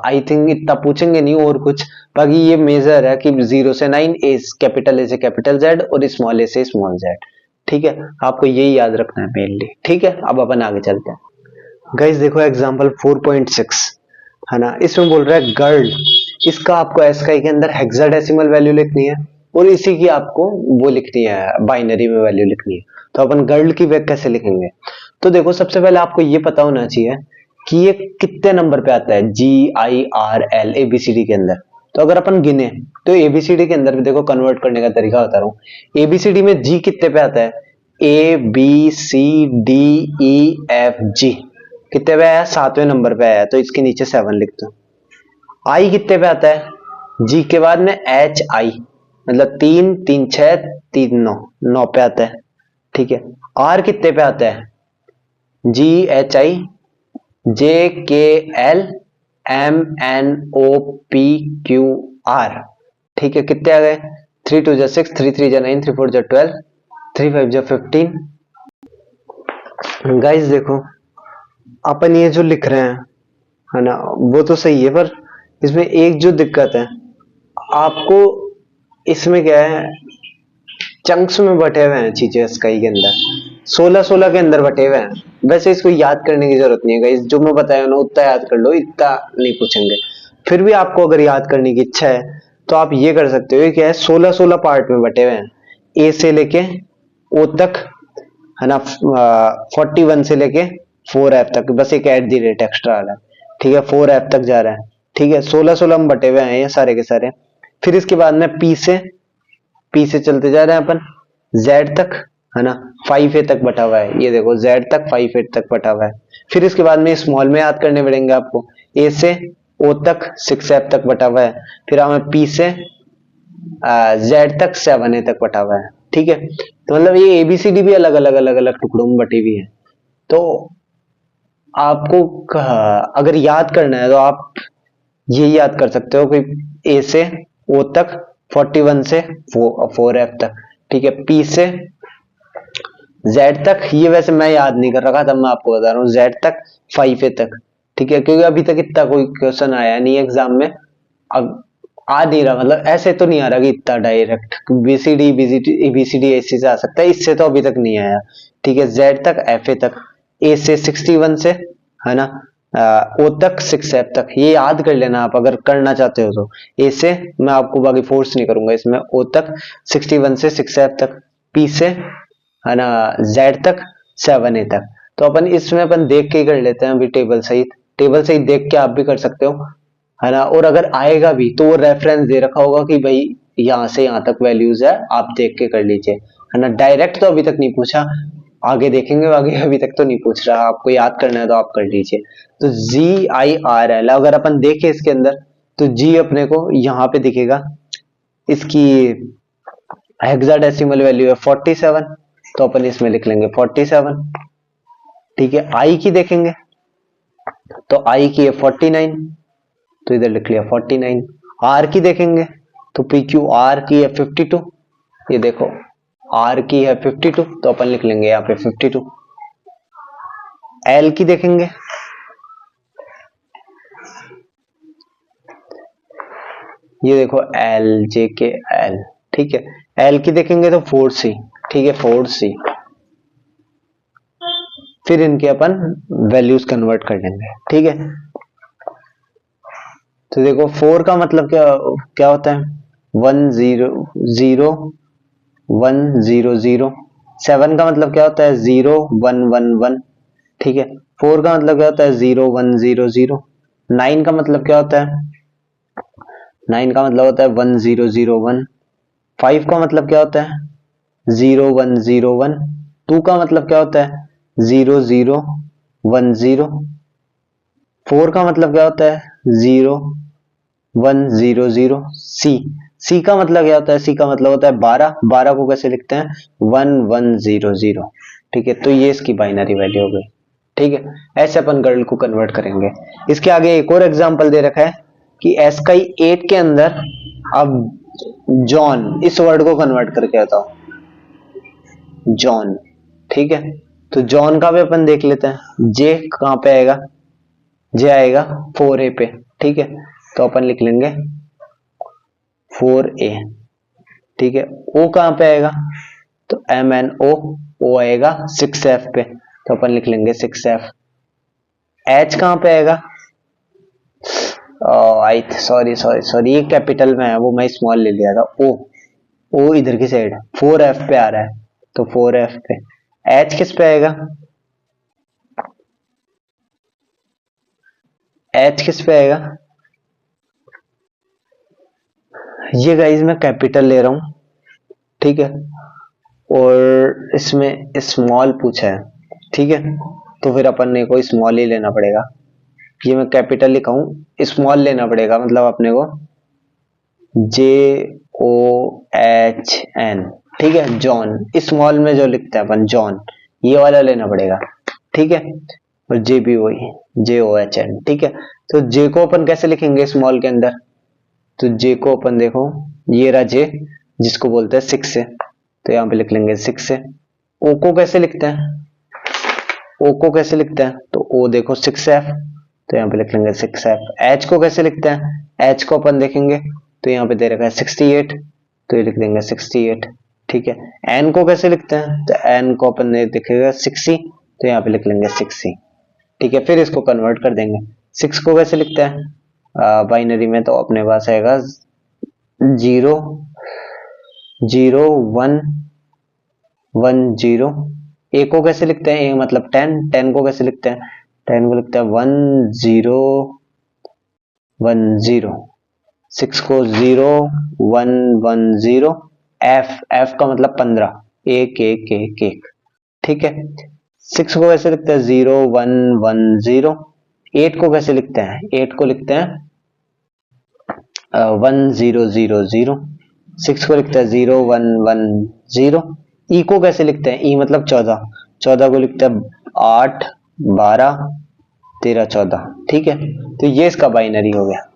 आई थिंक इतना पूछेंगे नहीं और कुछ, बाकी ये मेजर है कि 0 से 9 कैपिटल ए से कैपिटल जेड और स्मॉल ए से स्मॉल जेड। ठीक है, आपको यही याद रखना है मेनली। ठीक है, अब अपन आगे चलते हैं। गाइस देखो एग्जांपल 4.6 है ना, इसमें बोल रहा है गर्ल, इसका आपको एसकाई के अंदर हेक्साडेसिमल वैल्यू लिखनी है। और इसी की आपको वो लिखनी है, बाइनरी में वैल्यू लिखनी है। तो अपन गर्ल की वैल्यू कैसे लिखेंगे? तो देखो सबसे पहले आपको ये पता होना चाहिए कि ये कितने नंबर पे आता है, GIRL ABCD के अंदर। तो अगर अपन गिने तो ABCD के अंदर भी देखो कन्वर्ट करने का तरीका बता रहा हूँ। ABCD में G कितने पे आता है? ABCDEFG कितने पे आया? 7वें नंबर पे आया, तो इसके नीचे 7 लिख दो। I कितने पे आता है? G के बाद में HI, मतलब 3 3 6 3 9, 9 पे आता है, ठीक है। R कितने पे आता है? GHIJKLMNOPQR, ठीक है। कितने आ गए? 3 2 6, 3 3 9, 3 4 12, 3 5 15। गाइस देखो अपन ये जो लिख रहे हैं है ना, वो तो सही है, पर इसमें एक जो दिक्कत है आपको, इसमें क्या है, चंक्स में बटे हुए हैं चीजें स्काई के अंदर, 16 के अंदर बटे हुए हैं। वैसे इसको याद करने की जरूरत नहीं है गाइस, जो मैं बताया ना उतना याद कर लो, इतना नहीं पूछेंगे। फिर भी आपको अगर याद करने की इच्छा है तो आप ये कर सकते हो, क्या है, 16 पार्ट में बटे हुए हैं, ए से लेके ओ तक, है ना। 41 से लेके 4F तक, बस एक एट दी रेट एक्स्ट्रा आ रहा है, ठीक है। 4F तक जा रहा है, ठीक है। 16 में बटे हुए हैं ये सारे के सारे। फिर इसके बाद में पी से चलते जा रहे हैं अपन Z तक, है ना। 5A तक बटा हुआ है, ये देखो Z तक 5A तक बटा हुआ है। फिर इसके बाद में स्मॉल में याद करने पड़ेंगे आपको, A से O तक 6F तक बटा हुआ है। फिर हमें P से Z तक 7A तक बटा हुआ है, ठीक है। तो मतलब ये ABCD भी अलग अलग टुकड़ों में बटी हुई है। तो आपको अगर याद करना है तो आप ये याद कर सकते हो कि A से O तक 41 से 4F तक, ठीक है। P से Z तक, ये वैसे मैं याद नहीं कर रखा, तब मैं आपको बता रहा हूँ, Z तक 5A तक, ठीक है। क्योंकि अभी तक इतना कोई क्वेश्चन आया नहीं एग्जाम में, अब आ नहीं रहा, मतलब ऐसे तो नहीं आ रहा कि इतना डायरेक्ट BCD ऐसे से आ सकता है, इससे तो अभी तक नहीं आया, ठीक है। Z तक FA तक, A से 61 से, है ना, O तक 6F तक, ये याद कर लेना आप अगर करना चाहते हो तो। A से मैं आपको बाकी फोर्स नहीं करूंगा इसमें, O तक 61 से 6F तक, P से, है ना, Z तक 7A तक। तो अपन इसमें अपन देख के ही कर लेते हैं अभी, टेबल सहित देख के आप भी कर सकते हो, है ना। और अगर आएगा भी तो वो रेफरेंस दे रखा होगा कि भाई यहाँ से यहाँ तक वैल्यूज है, आप देख के कर लीजिए, है ना। डायरेक्ट तो अभी तक नहीं पूछा, आगे देखेंगे, आगे अभी तक तो नहीं पूछ रहा, आपको याद करना है तो आप कर लीजिए। तो GIRL अगर अपन देखें इसके अंदर, तो G अपने को यहाँ पे दिखेगा, इसकी हेक्साडेसिमल वैल्यू है 47, तो अपन इसमें लिख लेंगे 47, ठीक है। I की देखेंगे तो I की है 49, तो इधर लिख लिया 49। R की देखेंगे तो PQR की है 52, ये देखो R की है 52, तो अपन लिख लेंगे यहाँ पे 52। L की देखेंगे ये देखो LJKL, ठीक है। L की देखेंगे तो 4C, ठीक है, 4C। फिर इनके अपन वैल्यूज कन्वर्ट कर लेंगे, ठीक है। तो देखो 4 का मतलब क्या क्या होता है, 1 0 0 1 0 0। 7 का मतलब क्या होता है, 0 1 1 1, ठीक है। 4 का मतलब क्या होता है, 0 1 0 0। 9 का मतलब क्या होता है, 9 का मतलब होता है 1 0 0 1। 5 का मतलब क्या होता है, 0 1 0 1। 2 का मतलब क्या होता है, 0 0 1 0। 4 का मतलब क्या होता है, 0 1 0 0। सी का मतलब क्या होता है, सी का मतलब होता है 12। 12 को कैसे लिखते हैं, 1 1 0 0, ठीक है। तो ये इसकी बाइनरी वैल्यू हो गई, ठीक है। ऐसे अपन गर्ल को कन्वर्ट करेंगे। इसके आगे एक और एग्जांपल दे रखा है कि एस्काई 8 के अंदर अब जॉन, इस वर्ड को कन्वर्ट करके बताओ, जॉन, ठीक है। तो जॉन का भी अपन देख लेते हैं। जे कहां पे आएगा, जे आएगा 4A पे, ठीक है। तो अपन लिख लेंगे 4A, ठीक है। ओ कहां पे आएगा, तो MNO, ओ आएगा 6F पे, तो अपन लिख लेंगे 6F। H कहां पे आएगा, आई सॉरी सॉरी सॉरी, ये कैपिटल में है, वो मैं स्मॉल ले लिया था। ओ, ओ इधर की साइड 4F पे आ रहा है, तो 4F पे। H किस पे आएगा? H किस पे आएगा? ये गाइस मैं कैपिटल ले रहा हूं, ठीक है, और इसमें स्मॉल पूछा है, ठीक है, तो फिर अपन ने को स्मॉल ही लेना पड़ेगा। ये मैं कैपिटल लिखा हूं, स्मॉल लेना पड़ेगा, मतलब अपने को JOHN, ठीक है, जॉन, स्मॉल में जो लिखते हैं अपन जॉन, ये वाला लेना पड़ेगा, ठीक है, और जे भी वही JOHN, ठीक है। तो जे को अपन कैसे लिखेंगे स्मॉल के अंदर? तो जे को अपन देखो, ये रहा जे, जिसको बोलते हैं 6 से, तो यहाँ पे लिख लेंगे 6 से। ओ को कैसे लिखते हैं? ओ को कैसे लिखते हैं? तो ओ देखो 6F, तो यहाँ पे लिख लेंगे 6F। एच को कैसे लिखते हैं? एच को अपन देखेंगे तो यहाँ पे दे रखा है 68, तो ये लिख देंगे 68, ठीक है। एन को कैसे लिखते हैं? तो एन को अपन ने देखेगा 60, तो यहाँ पे लिख लेंगे 60, ठीक है। फिर इसको कन्वर्ट कर देंगे। 6 को कैसे लिखते हैं बाइनरी में? तो अपने पास आएगा 0 0 1 1 0। ए को कैसे लिखते हैं? ए मतलब 10, 10 को कैसे लिखते हैं? 10 को लिखते हैं 1 0 1 0। 6 को 0 1 1 0। एफ, एफ का मतलब 15, एक एक एक एक, ठीक है। 6 को कैसे लिखते हैं? 0 1 1 0। 8 को कैसे लिखते हैं? 8 को लिखते हैं 1 0 0 0। 6 को लिखते हैं 0 1 1 0। ई को कैसे लिखते हैं? ई मतलब 14, 14 को लिखते हैं 8 12 13 14, ठीक है। तो ये इसका बाइनरी हो गया।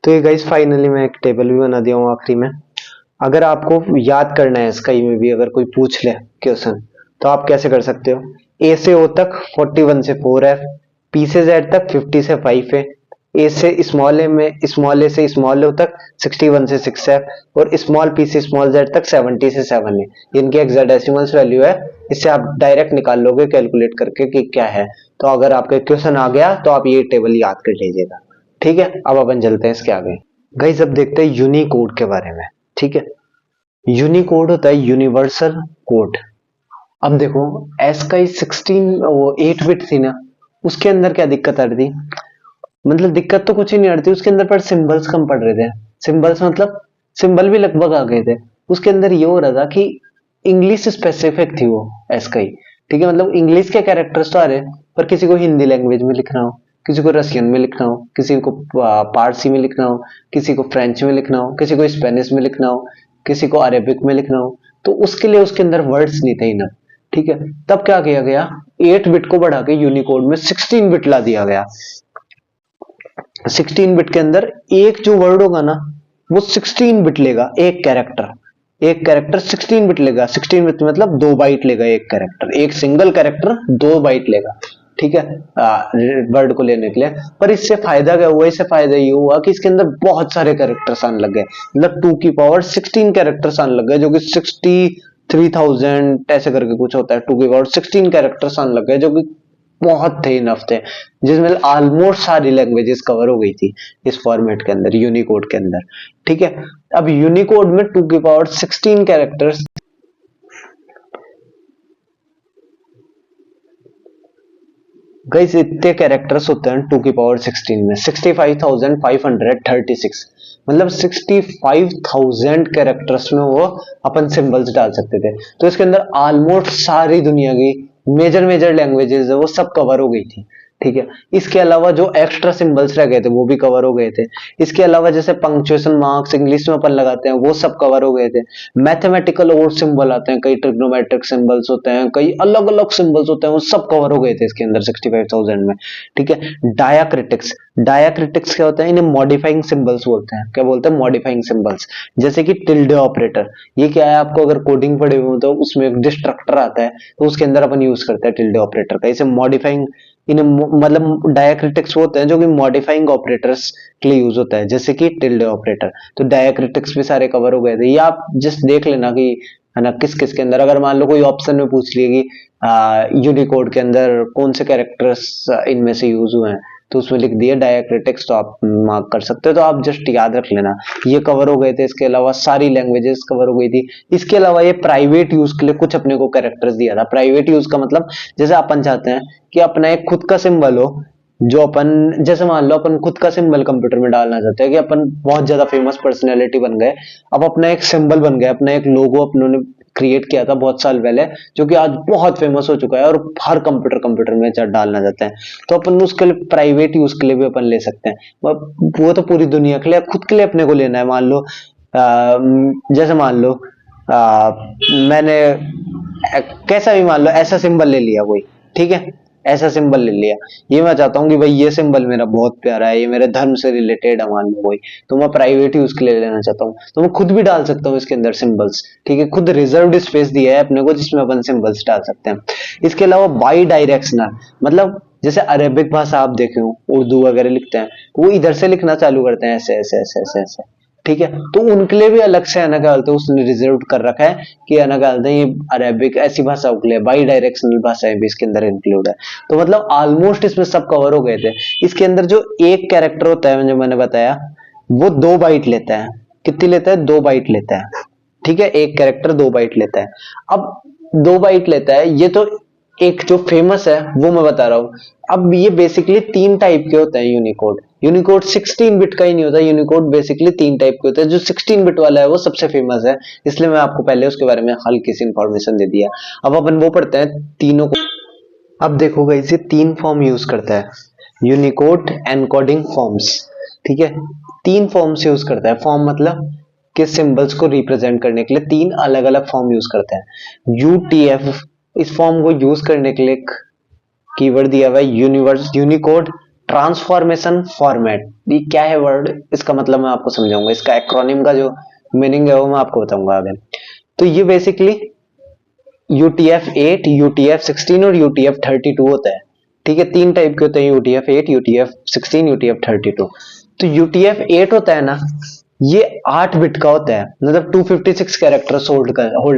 तो ये गाइस फाइनली मैं एक टेबल भी बना दिया हूँ आखिरी में। अगर आपको याद करना है इसका में भी, अगर कोई पूछ ले क्वेश्चन, तो आप कैसे कर सकते हो? ए से ओ तक 41 से 4F, पी से जेड तक 50 से 5 है, ए से स्मॉल ए में स्मॉल ए से स्मॉल ओ तक 61 से 6F, और स्मॉल पी से स्मॉल जेड तक 70 से 7 है। इनकी हेक्साडेसिमल्स वैल्यू है, इससे आप डायरेक्ट निकाल लोगे कैलकुलेट करके कि क्या है। तो अगर आपका क्वेश्चन आ गया तो आप ये टेबल याद कर लीजिएगा, ठीक है। अब अपन चलते हैं इसके आगे। गाइस अब देखते हैं यूनिकोड के बारे में, ठीक है। यूनिकोड होता है यूनिवर्सल कोड। अब देखो एस का 16 वो 8 बिट थी ना, उसके अंदर क्या दिक्कत आ रही थी? मतलब दिक्कत तो कुछ ही नहीं आ रही थी, उसके अंदर पर सिंबल्स कम पड़ रहे थे। सिंबल्स मतलब सिंबल भी लगभग आ गए थे। उसके अंदर ये हो रहा था कि इंग्लिश स्पेसिफिक थी वो एस का ही, ठीक है। मतलब इंग्लिश के कैरेक्टर्स तो आ रहे, पर किसी को हिंदी लैंग्वेज में लिखना हो, किसी को रशियन में लिखना हो, किसी को पारसी में लिखना हो, किसी को फ्रेंच में लिखना हो, किसी को स्पेनिश में लिखना हो, किसी को अरेबिक में लिखना हो, तो उसके लिए उसके अंदर वर्ड्स नहीं थे इनफ, ठीक है। तब क्या किया गया? 8 बिट को बढ़ा के यूनिकोड में 16 बिट ला दिया गया। 16 बिट के अंदर एक जो वर्ड होगा ना, वो 16 बिट लेगा, एक कैरेक्टर, एक कैरेक्टर 16 बिट लेगा। 16 बिट मतलब 2 बाइट लेगा एक कैरेक्टर, एक सिंगल कैरेक्टर 2 बाइट लेगा, ठीक है, वर्ड को लेने के लिए। पर इससे फायदा क्या हुआ? इससे फायदा ये हुआ कि इसके अंदर बहुत सारे कैरेक्टर्स आने लग गए, मतलब 2 की पावर 16 कैरेक्टर्स आने लग गए, जो कि 63,000 ऐसे करके कुछ होता है। 2 की पावर 16 कैरेक्टर्स आने लग गए, जो कि बहुत थे, इनफ थे, जिसमें ऑलमोस्ट सारी लैंग्वेजेस कवर हो गई थी इस फॉर्मेट के अंदर, यूनिकोड के अंदर, ठीक है। अब यूनिकोड में 2 की पावर 16 कैरेक्टर्स, गाइस इतने कैरेक्टर्स होते हैं 2 की पावर 16 में 65,536, मतलब 65,000 कैरेक्टर्स में वो अपन सिंबल्स डाल सकते थे। तो इसके अंदर ऑलमोस्ट सारी दुनिया की मेजर मेजर लैंग्वेजेस है वो सब कवर हो गई थी, ठीक है। इसके अलावा जो एक्स्ट्रा सिंबल्स रह गए थे वो भी कवर हो गए थे। इसके अलावा जैसे पंक्चुएशन मार्क्स इंग्लिश में अपन लगाते हैं वो सब कवर हो गए थे। मैथमेटिकल और सिंबल आते हैं, कई ट्रिग्नोमेट्रिक सिंबल्स होते हैं, कई अलग अलग सिंबल्स होते हैं, वो सब कवर हो गए थे इसके अंदर 65,000 में, ठीक है। डायाक्रिटिक्स, डायाक्रिटिक्स क्या होता है? इन्हें मॉडिफाइंग सिंबल्स बोलते हैं। क्या बोलते हैं? Modifying symbols. जैसे कि टिल्डे ऑपरेटर, ये क्या है? आपको अगर कोडिंग पढ़े हुए हो तो उसमें एक डिस्ट्रक्टर आता है, तो उसके अंदर अपन यूज करते हैं टिल्डे ऑपरेटर का। इसे मॉडिफाइंग, इन्हें मतलब डायाक्रिटिक्स होते हैं जो कि मॉडिफाइंग ऑपरेटर्स के लिए यूज होता है, जैसे कि टिल्डे ऑपरेटर। तो डायाक्रिटिक्स भी सारे कवर हो गए थे। ये आप जस्ट देख लेना कि है ना, किस किस के अंदर, अगर मान लो कोई ऑप्शन में पूछ लिए कि यूनिकोड के अंदर कौन से कैरेक्टर्स इनमें से यूज हुए हैं, तो उसमें लिख दिया डायक्रिटिक्स, तो आप मार्क कर सकते हो। तो आप जस्ट याद रख लेना, ये कवर हो गए थे। इसके अलावा सारी लैंग्वेजेस कवर हो गई थी। इसके अलावा ये प्राइवेट यूज के लिए कुछ अपने को कैरेक्टर्स दिया था। प्राइवेट यूज का मतलब जैसे अपन चाहते हैं कि अपना एक खुद का सिंबल हो, जो अपन, जैसे मान लो अपन खुद का सिंबल कंप्यूटर में डालना चाहते हैं कि अपन बहुत ज्यादा फेमस पर्सनैलिटी बन गए, अब अपना एक सिंबल बन गया, अपना एक लोगो अपनों ने क्रिएट किया था बहुत साल पहले, जो कि आज बहुत फेमस हो चुका है और हर कंप्यूटर में डालना चाहते हैं, तो अपन उसके लिए प्राइवेट यूज के लिए भी अपन ले सकते हैं। वो तो पूरी दुनिया के लिए, खुद के लिए अपने को लेना है। मान लो जैसे मान लो मैंने कैसा भी, मान लो ऐसा सिंबल ले लिया कोई, ठीक है, ऐसा सिंबल ले लिया, ये मैं चाहता हूँ कि भाई ये सिंबल मेरा बहुत प्यारा है, ये मेरे धर्म से रिलेटेड है, मान लो कोई, तो मैं प्राइवेट यूज के लिए लेना चाहता हूँ, तो मैं खुद भी डाल सकता हूँ इसके अंदर सिंबल्स, ठीक है, खुद रिजर्व्ड स्पेस दिया है अपने को जिसमें अपन सिंबल्स डाल सकते हैं। इसके अलावा बाई डायरेक्शनल, मतलब जैसे अरेबिक भाषा आप देखे हो, उर्दू वगैरह लिखते हैं, वो इधर से लिखना चालू करते हैं, ऐसे ऐसे ऐसे ऐसे ऐसे, ठीक है, तो उनके लिए भी अलग से है ना क्या बोलते हैं, उसने रिजर्व कर रखा है कि है ना क्या बोलते हैं, ये अरेबिक ऐसी भाषाओं के लिए, बाई डायरेक्शनल भाषाएं भी इसके अंदर इंक्लूड है। तो मतलब ऑलमोस्ट इसमें सब कवर हो गए थे। इसके अंदर जो एक कैरेक्टर होता है, जो मैंने बताया, वो 2 बाइट लेता है। कितनी लेता है? 2 बाइट लेता है, ठीक है, एक कैरेक्टर 2 बाइट लेता है। अब 2 बाइट लेता है, ये तो एक जो फेमस है वो मैं बता रहा हूँ। अब ये बेसिकली 3 टाइप के होते हैं यूनिकोड। यूनिकोड 16 बिट का ही नहीं होता, यूनिकोड बेसिकली 3 टाइप के होते हैं। जो 16 बिट वाला है वो सबसे फेमस है, इसलिए मैं आपको पहले उसके बारे में हल्की सी इंफॉर्मेशन दे दिया। अब अपन वो पढ़ते हैं तीनों को। अब देखो गाइस, ये 3 फॉर्म यूज करता है, यूनिकोड एनकोडिंग फॉर्म्स, ठीक है, 3 फॉर्म्स यूज करता है। फॉर्म मतलब कि सिंबल्स को रिप्रेजेंट करने के लिए 3 अलग अलग फॉर्म यूज करते हैं। यूटीएफ, इस फॉर्म को यूज करने के लिए एक कीवर्ड दिया हुआ है, यूनिकोड ट्रांसफॉर्मेशन फॉर्मेट। ये क्या है वर्ड, इसका मतलब मैं आपको समझाऊंगा, इसका एक्रोनिम का जो मीनिंग है वो मैं आपको बताऊंगा आगे। तो ये बेसिकली UTF-8, UTF-16 और UTF-32 होता है, ठीक है, 3 टाइप के होते हैं, UTF-8, UTF-16, UTF-32। तो UTF-8 होता है ना, ये 8 बिट का होता है, मतलब 256 कैरेक्टर्स होल्ड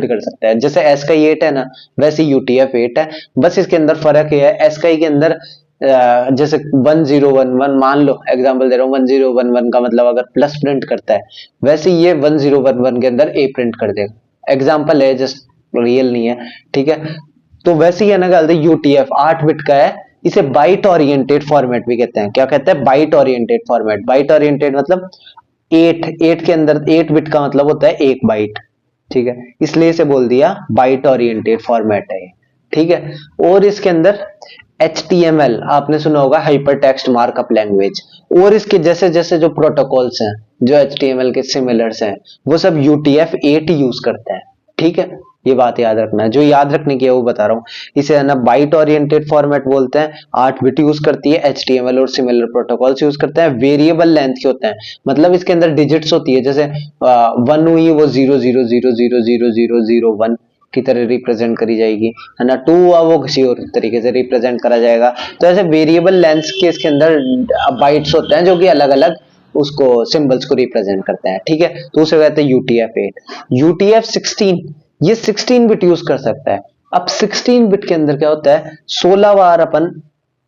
कर सकता है। जैसे एसकाई 8 है ना, वैसे UTF-8 है, बस इसके अंदर फर्क ये है, एसकाई के अंदर जैसे 1011, मान लो एग्जांपल दे रहा हूँ, 1011 का मतलब अगर प्लस प्रिंट करता है, वैसे ये 1011 के अंदर ए प्रिंट कर देगा। एग्जांपल है, जस्ट रियल नहीं है, ठीक है। तो वैसे ही है ना, UTF 8 बिट का है, इसे बाइट ओरिएंटेड फॉर्मेट भी कहते हैं। क्या कहते हैं? Byte oriented format. Byte oriented मतलब 8 के अंदर 8 बिट का मतलब होता है 1 बाइट, ठीक है, इसलिए इसे बोल दिया बाइट ओरिएंटेड फॉर्मेट है, ठीक है। और इसके अंदर HTML आपने सुना होगा, हाइपर टेक्स्ट मार्कअप लैंग्वेज, और इसके जैसे जैसे जो प्रोटोकॉल्स हैं, जो HTML के सिमिलर्स हैं, वो सब UTF-8 यूज करते हैं, ठीक है। ये बात याद रखना है, जो याद रखने की है वो बता रहा हूँ। इसे है ना बाइट ओरिएंटेड फॉर्मेट बोलते हैं। 8 बिट यूज करती है, HTML और सिमिलर प्रोटोकॉल्स यूज करते हैं। वेरिएबल लेंथ के होते हैं, मतलब इसके अंदर डिजिट्स होती है, जैसे 1 हुई वो 000000001 की तरह रिप्रेजेंट करी जाएगी, है ना। 2 हुआ वो किसी और तरीके से रिप्रेजेंट करा जाएगा। तो ऐसे वेरिएबल लेंथ के इसके अंदर बाइट्स होते हैं, जो कि अलग अलग उसको सिंबल्स को रिप्रेजेंट करते हैं, ठीक है। तो उसे कहते हैं UTF-8। UTF-16 ये 16 बिट यूज कर सकता है। अब 16 बिट के अंदर क्या होता है, 16 बार अपन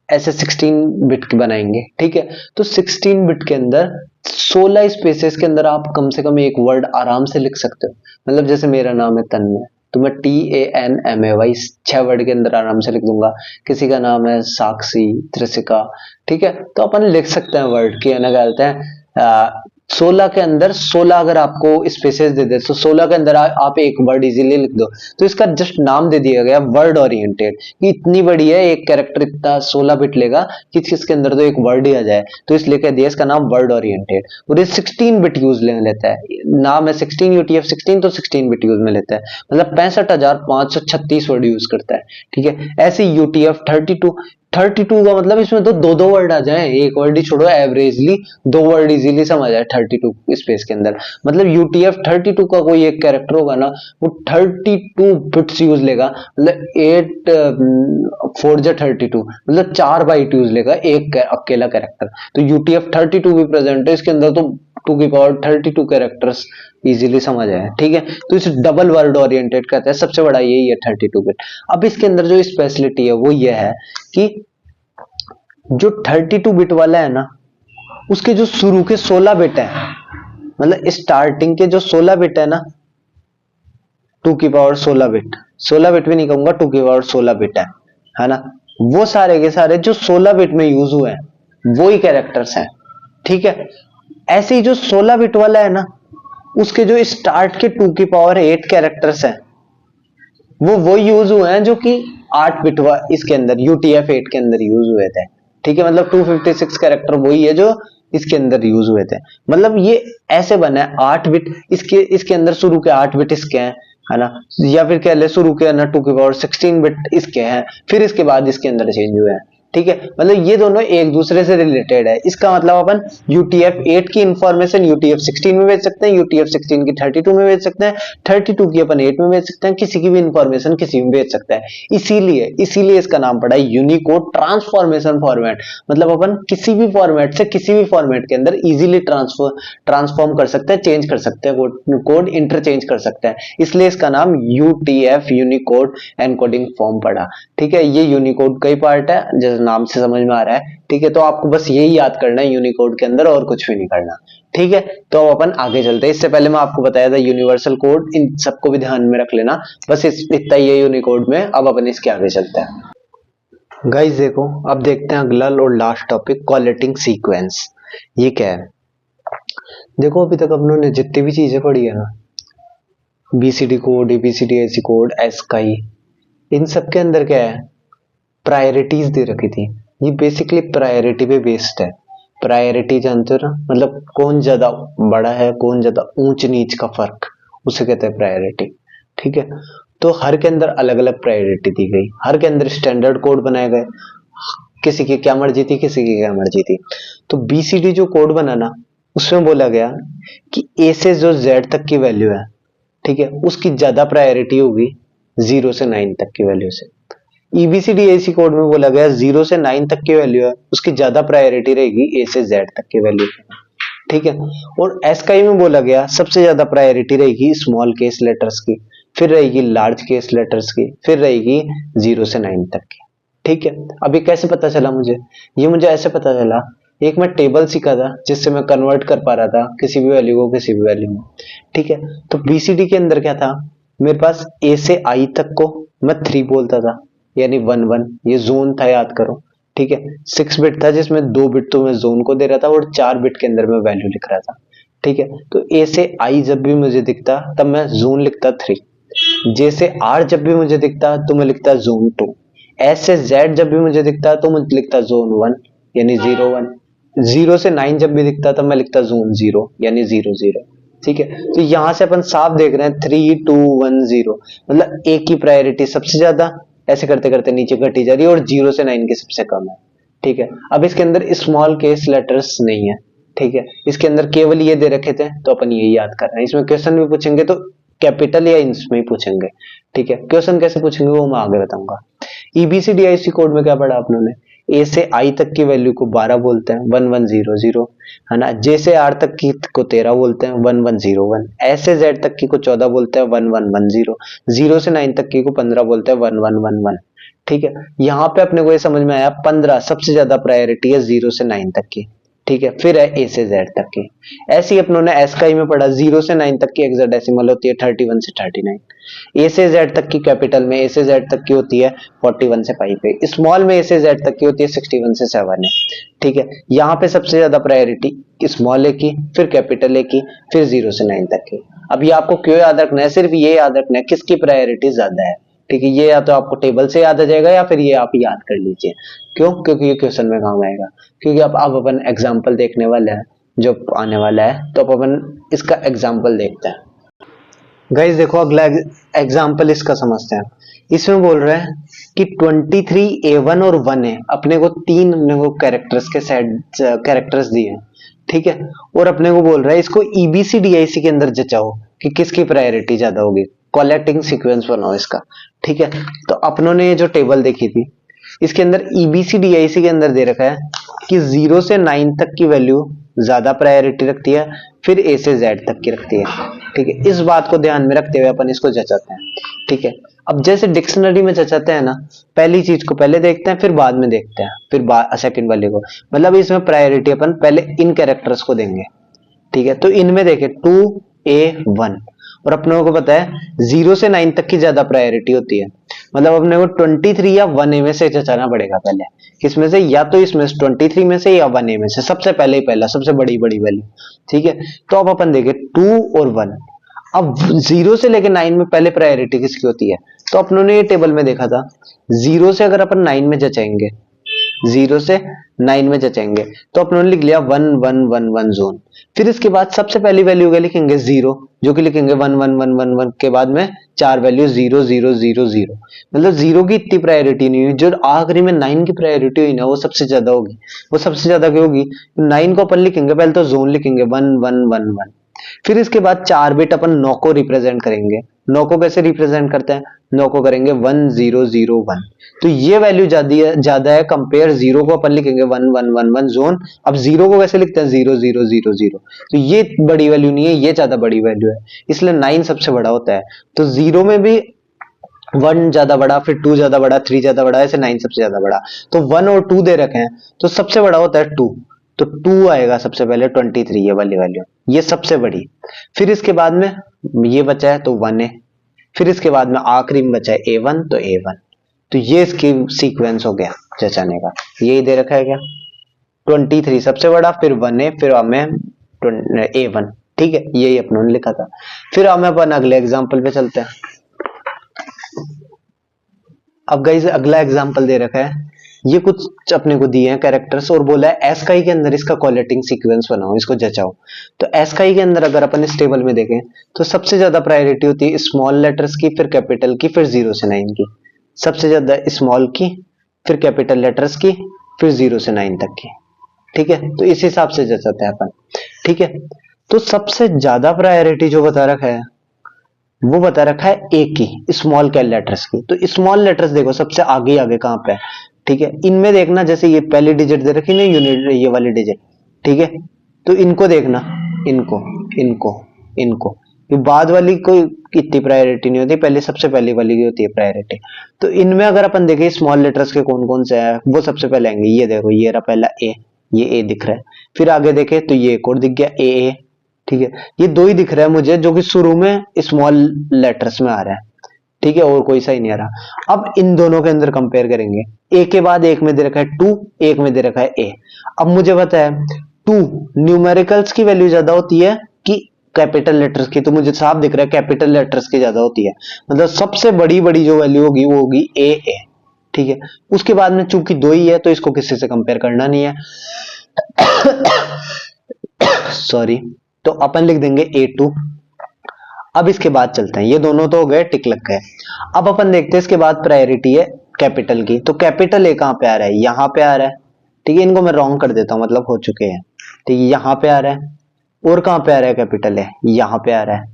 ऐसे 16 बिट की बनाएंगे, ठीक है। तो 16 बिट के अंदर 16 स्पेसेस के अंदर आप कम से कम एक वर्ड आराम से लिख सकते हो। मतलब जैसे मेरा नाम है तन्मय, तो मैं TANMAY 6 वर्ड के अंदर आराम से लिख दूंगा। किसी का नाम है साक्षी, त्रिशिका, ठीक है, तो अपन लिख सकते हैं वर्ड की, है ना, कहते हैं 16 के अंदर 16 अगर आपको स्पेसेस दे दे, तो 16 के अंदर आप एक वर्ड इजीली लिख दो। तो इसका जस्ट नाम दे दिया गया वर्ड ओरिएंटेड, कि इतनी बड़ी है, एक कैरेक्टर इतना 16 बिट लेगा कि इसके अंदर तो एक वर्ड ही आ जाए, तो इसलिए कह दिया इसका नाम वर्ड ओरिएंटेड। और ये 16 बिट यूज ले लेता है, नाम है 16 UTF-16, तो 16 बिट यूज में लेता है, मतलब 65,536 वर्ड यूज करता है, ठीक है। ऐसे UTF-32 का मतलब इसमें तो 2 वर्ड आ जाए, एक वर्ड ही छोड़ो, एवरेजली 2 वर्ड इजीली समझ आए 32 स्पेस के अंदर। मतलब UTF-32 का कोई एक कैरेक्टर होगा ना, वो 32 बिट्स यूज लेगा, मतलब 8 4 जा 32, मतलब 4 बाइट यूज लेगा एक अकेला कैरेक्टर। तो UTF-32 भी प्रेजेंट है इसके अंदर, तो 2 की पावर 32 कैरेक्टर्स इजीली समझ आए, ठीक है। तो इसे डबल वर्ड ओरिएंटेड कहते हैं, सबसे बड़ा यही है 32 बिट। अब इसके अंदर जो स्पेशलिटी है वो ये है कि जो 32 बिट वाला है ना, उसके जो शुरू के 16 बिट है, मतलब स्टार्टिंग के जो 16 बिट है ना, 2 की पावर 16 बिट, 16 बिट भी नहीं कहूंगा, 2 की पावर 16 बिट है ना, वो सारे के सारे जो 16 बिट में यूज हुए हैं वो ही कैरेक्टर्स हैं। ठीक है, ऐसे ही जो 16 बिट वाला है ना, उसके जो स्टार्ट के 2 की पावर 8 कैरेक्टर्स हैं वो यूज हुए हैं जो कि 8 बिट इसके अंदर UTF-8 के अंदर यूज हुए थे। ठीक है, मतलब 256 कैरेक्टर वही है जो इसके अंदर यूज हुए थे। मतलब ये ऐसे बना है 8 बिट, इसके अंदर शुरू के 8 बिट इसके हैं, है ना, या फिर कह ले शुरू के ना 2 की पावर 16 बिट इसके हैं, फिर इसके बाद इसके अंदर चेंज हुए हैं। ठीक है, मतलब ये दोनों एक दूसरे से रिलेटेड है। इसका मतलब अपन UTF-8 की इंफॉर्मेशन UTF-16 में भेज सकते हैं, UTF-16 की 32 में भेज सकते हैं, 32 की अपन 8 में भेज सकते हैं, किसी की भी इंफॉर्मेशन किसी में भेज सकते हैं। इसीलिए इसका नाम पड़ा है यूनिकोड ट्रांसफॉर्मेशन फॉर्मेट। मतलब अपन किसी भी फॉर्मेट से किसी भी फॉर्मेट के अंदर इजीली ट्रांसफॉर्म कर सकते हैं, चेंज कर सकते हैं, कोड इंटरचेंज कर सकते हैं, इसलिए इसका नाम UTF यूनिकोड एनकोडिंग फॉर्म पड़ा। ठीक है, ये यूनिकोड का ही पार्ट है, जैसे नाम से समझ में आ रहा है। ठीक है, तो आपको बस यही याद करना है यूनिकोड के अंदर, और कुछ भी नहीं करना। ठीक है, तो अपन आगे चलते हैं। इससे पहले मैं आपको बताया था यूनिवर्सल कोड, इन सबको भी ध्यान में रख लेना, बस इतना ही है यूनिकोड में। अब अपन इसके आगे चलते हैं। गाइस देखो, अब देखते हैं अगला और लास्ट टॉपिक, कॉलेटिंग सीक्वेंस। ये क्या है? देखो, अभी तक अपनों ने जितनी भी चीजें पढ़ी है ना, BCD कोड, ABCD ऐसी कोड, एसकाई, इन सब के अंदर क्या है, प्रायोरिटीज दे रखी थी। ये बेसिकली प्रायोरिटी पे बेस्ड है। प्रायोरिटी जानते हो ना, मतलब कौन ज्यादा बड़ा है, कौन ज्यादा ऊंच नीच का फर्क, उसे कहते हैं प्रायोरिटी। ठीक है, तो हर के अंदर अलग अलग प्रायोरिटी दी गई, हर के अंदर स्टैंडर्ड कोड बनाए गए, किसी की क्या मर्जी थी, किसी की क्या मर्जी थी। तो BCD जो कोड बना ना, उसमें बोला गया कि A से जो Z तक की वैल्यू है, ठीक है, उसकी ज्यादा प्रायोरिटी होगी 0 से 9 तक की वैल्यू से। EBCD AC कोड में बोला गया 0 से 9 तक की वैल्यू है, उसकी ज्यादा प्रायोरिटी रहेगी A से Z तक की वैल्यू। ठीक है, और एसकाई में बोला गया सबसे ज्यादा प्रायोरिटी रहेगी स्मॉल केस लेटर्स की, फिर रहेगी लार्ज केस लेटर्स की, फिर रहेगी 0 से 9 तक की। ठीक है, अभी कैसे पता चला मुझे? ये मुझे ऐसे पता चला, एक मैं टेबल सीखा था जिससे मैं कन्वर्ट कर पा रहा था किसी भी वैल्यू को किसी भी वैल्यू में। ठीक है, तो BCD के अंदर क्या था, मेरे पास A से I तक को मैं 3 बोलता था, यानी 1 1, ये जोन था, याद करो। ठीक है, 6 बिट था जिसमें 2 बिट तो मैं जोन को दे रहा था और 4 बिट के अंदर मैं वैल्यू लिख रहा था। ठीक है, तो A से I जब भी मुझे दिखता तब मैं जोन लिखता 3, J से R जब भी मुझे दिखता तो मैं लिखता जोन 2, S से Z जब भी मुझे दिखता तो मैं लिखता जोन 1 यानी 0 1, 0 से 9 जब भी दिखता तब मैं लिखता जोन 0 यानी 0 0। ठीक है, तो यहां से अपन साफ देख रहे हैं 3 2 1 0, मतलब एक की प्रायोरिटी सबसे ज्यादा, ऐसे करते करते नीचे घटी जा रही है, और 0 से 9 की सबसे कम है। ठीक है, अब इसके अंदर स्मॉल केस लेटर्स नहीं है। ठीक है, इसके अंदर केवल ये दे रखे थे, तो अपन यही याद कर रहे हैं। इसमें क्वेश्चन भी पूछेंगे तो कैपिटल या इसमें ही पूछेंगे। ठीक है, क्वेश्चन कैसे पूछेंगे वो मैं आगे बताऊंगा। EBCDIC कोड में क्या पढ़ा आप लोगों ने, A से I तक की वैल्यू को 12 बोलते हैं 1 1 0 0, है ना, J से R तक की को 13 बोलते हैं 1 1 0 1, S से Z तक की को 14 बोलते हैं 1 1 1 0, 0 से 9 तक की को 15 बोलते हैं 1 1 1 1। ठीक है, यहाँ पे अपने को ये समझ में आया 15 सबसे ज्यादा प्रायोरिटी है 0 से 9 तक की। ठीक है, फिर है A से Z तक की। ऐसे ही अपनों ने एसकाई में पढ़ा 0 से 9 तक की हेक्साडेसिमल होती है 31 से 39, A से Z तक की कैपिटल में A से Z तक की होती है 41 से पाई पे, स्मॉल में A से Z तक की होती है 61 से 7 है। ठीक है, यहाँ पे सबसे ज्यादा प्रायोरिटी स्मॉल ए की, फिर कैपिटल ए की, फिर 0 से 9 तक की। अब ये आपको क्यों याद रखना है, सिर्फ ये याद रखना है किसकी प्रायोरिटी ज्यादा है। ठीक है, ये या तो आपको टेबल से याद आ जाएगा या फिर ये आप याद कर लीजिए। क्यों? क्योंकि ये क्वेश्चन में काम आएगा, क्योंकि अब अपन एग्जाम्पल देखने वाले हैं जो आने वाला है, तो अपन इसका एग्जाम्पल देखते हैं। गाइस देखो, अगला एग्जाम्पल इसका समझते हैं। इसमें बोल रहे हैं कि 23A1 और 1A, अपने को कैरेक्टर्स के सेट कैरेक्टर्स दिए हैं। ठीक है, और अपने को बोल रहा है इसको EBCDIC के अंदर जचाओ कि किसकी प्रायोरिटी ज्यादा होगी, कोलेटिंग सीक्वेंस बनाओ इसका। ठीक है, तो अपनों ने जो टेबल देखी थी इसके अंदर EBCDIC के अंदर दे रखा है कि 0 से 9 तक की वैल्यू ज्यादा प्रायोरिटी रखती है, फिर A से Z तक की रखती है। ठीक है, इस बात को ध्यान में रखते हुए अपन इसको जचाते हैं। ठीक है। अब जैसे डिक्शनरी में चचाते हैं ना, पहली चीज को पहले देखते हैं फिर बाद में देखते हैं, फिर सेकंड वाले को, मतलब इसमें प्रायोरिटी अपन पहले इन कैरेक्टर्स को देंगे, ठीक है। तो इनमें देखें 2A1, और अपने को पता है 0 से 9 तक की ज्यादा प्रायोरिटी होती है, मतलब अपने को 23 या 1A में से चचाना पड़ेगा पहले, किसमें से, या तो इसमें 23 में से या 1A में से, सबसे पहले ही पहला सबसे बड़ी बड़ी वैल्यू, ठीक है। तो अब अपन देखें 2 और 1, अब 0 से लेके 9 में पहले प्रायोरिटी किसकी होती है, तो अपनों ने ये टेबल में देखा था, 0 से अगर अपन 9 में जचाएंगे, 0 से 9 में जचाएंगे तो अपनों ने लिख लिया 1 1 1 1 जोन। फिर इसके बाद सबसे पहली वैल्यू क्या लिखेंगे 0, जो कि लिखेंगे 1 1 1 1 1 के बाद में चार वैल्यू 0 0 0 0, मतलब 0 की इतनी प्रायोरिटी नहीं हुई, जो आखिरी में 9 की प्रायोरिटी हुई ना वो सबसे ज्यादा होगी। वो सबसे ज्यादा क्यों होगी, 9 को अपन लिखेंगे पहले तो जोन लिखेंगे 1 1 1 1, फिर इसके बाद 4 बिट अपन 9 को रिप्रेजेंट करेंगे। 9 को कैसे रिप्रेजेंट करते हैं, 9 को करेंगे 1 0 0 1, तो ये वैल्यू ज्यादा है कंपेयर 0 को अपन लिखेंगे 1 1 1 1 जोन। अब 0 को कैसे लिखते हैं 0 0 0 0, तो ये बड़ी वैल्यू नहीं है, ये ज्यादा बड़ी वैल्यू है, इसलिए 9 सबसे बड़ा होता है। तो 0 में भी 1 ज्यादा बड़ा, फिर 2 ज्यादा बड़ा, 3 ज्यादा बड़ा, ऐसे 9 सबसे ज्यादा बड़ा। तो 1 और 2 दे रखे हैं, तो सबसे बड़ा होता है 2, तो 2 आएगा सबसे पहले 23 ये वाली वैल्यू, ये सबसे बड़ी। फिर इसके बाद में ये बचा है तो 1 है, फिर इसके बाद में आखिरी में बचा है A1 तो A1, तो ये इसकी सीक्वेंस हो गया जचाने का, यही दे रखा है क्या, 23 सबसे बड़ा, फिर 1 है, फिर हमें A1, ठीक है, यही अपनों ने लिखा था। फिर हमें अपन अगले एग्जाम्पल पे चलते हैं। अब गाइस अगला एग्जाम्पल दे रखा है, ये कुछ अपने को दिए हैं कैरेक्टर्स और बोला है एसकाई के अंदर इसका कोलेटिंग सीक्वेंस बनाओ, इसको जचाओ। तो एसकाई के अंदर अगर अपन इस टेबल में देखें तो सबसे ज्यादा प्रायोरिटी होती है स्मॉल लेटर्स की, फिर कैपिटल की, फिर 0 से 9 की, सबसे ज्यादा स्मॉल की, फिर कैपिटल लेटर्स की, फिर 0 से 9 तक की, ठीक है। तो इस हिसाब से जचाते हैं अपन, ठीक है। तो सबसे ज्यादा प्रायोरिटी जो बता रखा है वो बता रखा है ए की, स्मॉल कैल लेटर्स की। तो स्मॉल लेटर्स देखो सबसे आगे आगे कहां पे है, ठीक है। इनमें देखना जैसे ये पहली डिजिट दे रखी ना यूनिट, ये वाली डिजिट, ठीक है, तो इनको देखना, इनको इनको इनको, ये बाद वाली कोई इतनी प्रायोरिटी नहीं होती, पहले सबसे पहली वाली की होती है प्रायोरिटी। तो इनमें अगर अपन देखें स्मॉल लेटर्स के कौन कौन से है, वो सबसे पहले आएंगे, ये देखो ये रहा पहला ए, ये ए दिख रहा है। फिर आगे देखे तो ये एक और दिख गया ए, ठीक है। ये दो ही दिख रहा है मुझे जो कि शुरू में स्मॉल लेटर्स में आ रहा है, ठीक है, और कोई सा ही नहीं आ रहा। अब इन दोनों के अंदर कंपेयर करेंगे, ए के बाद एक में दे रखा है 2, एक में दे रखा है ए। अब मुझे पता है 2 न्यूमेरिकल्स की वैल्यू ज्यादा होती है कि कैपिटल लेटर्स की, तो मुझे साफ दिख रहा है कैपिटल लेटर्स की ज्यादा होती है, मतलब सबसे बड़ी बड़ी जो वैल्यू होगी वो होगी ए, ठीक है। उसके बाद में चूंकि 2 ही है तो इसको किसी से कंपेयर करना नहीं है सॉरी, तो अपन लिख देंगे A2। अब इसके बाद चलते हैं, ये दोनों तो हो गए, टिक लग गए। अब अपन देखते हैं इसके बाद प्रायोरिटी है कैपिटल की, तो कैपिटल ए कहां पे आ रहा है, यहां पे आ रहा है, ठीक है। इनको मैं रॉन्ग कर देता हूं, मतलब हो चुके हैं, ठीक है, यहां पे आ रहा है। और कहां पे आ रहा है कैपिटल ए, यहां पे आ रहा है,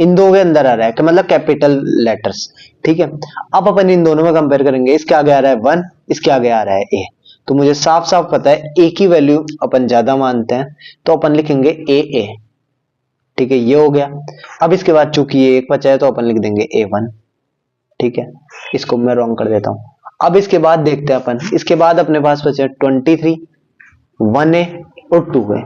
इन दो के अंदर आ रहा है कि मतलब कैपिटल लेटर्स, ठीक है। अब अपन इन दोनों में कंपेयर करेंगे, इसके आगे आ रहा है 1, इसके आगे आ रहा है ए, तो मुझे साफ साफ पता है ए की वैल्यू अपन ज्यादा मानते हैं, तो अपन लिखेंगे ए, ठीक है, ये हो गया। अब इसके बाद चूंकि ये एक बचा है तो अपन लिख देंगे A1, ठीक है, इसको मैं रॉन्ग कर देता हूं। अब इसके बाद देखते हैं अपन, इसके बाद अपने पास बचे 23, 1A और 2A।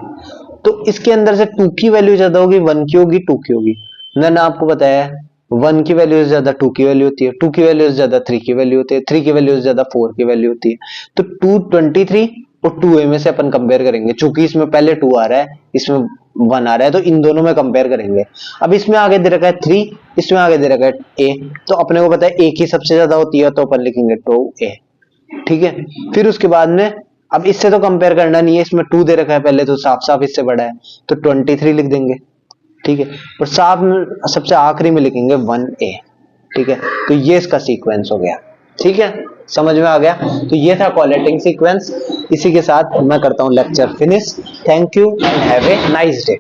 तो इसके अंदर से 2 की वैल्यू ज्यादा होगी, 1 की होगी, 2 की होगी ना, आपको पता है 1 की वैल्यू से ज्यादा 2 की वैल्यू होती है, 2 की वैल्यू से ज्यादा 3 की वैल्यू होती है, 3 की वैल्यू से ज्यादा 4 की वैल्यू होती है। तो 23 और 2A में से अपन कंपेयर करेंगे, चूंकि इसमें पहले 2 आ रहा है, इसमें 1 आ रहा है, तो इन दोनों में कंपेयर करेंगे। अब इसमें आगे दे रखा है 3, इसमें आगे दे रखा है A, तो अपने को पता है A की सबसे ज्यादा होती है, तो अपन लिखेंगे 2A, ठीक है। फिर उसके बाद में अब इससे तो कंपेयर करना नहीं है, इसमें 2 दे रखा है पहले, तो साफ साफ इससे बड़ा है, तो 23 लिख देंगे, ठीक है। और साफ सबसे आखिरी में लिखेंगे 1A, ठीक है। तो ये इसका सीक्वेंस हो गया, ठीक है, समझ में आ गया। तो ये था कोलेटिंग सीक्वेंस। इसी के साथ मैं करता हूं lecture finish. Thank you and have a nice day.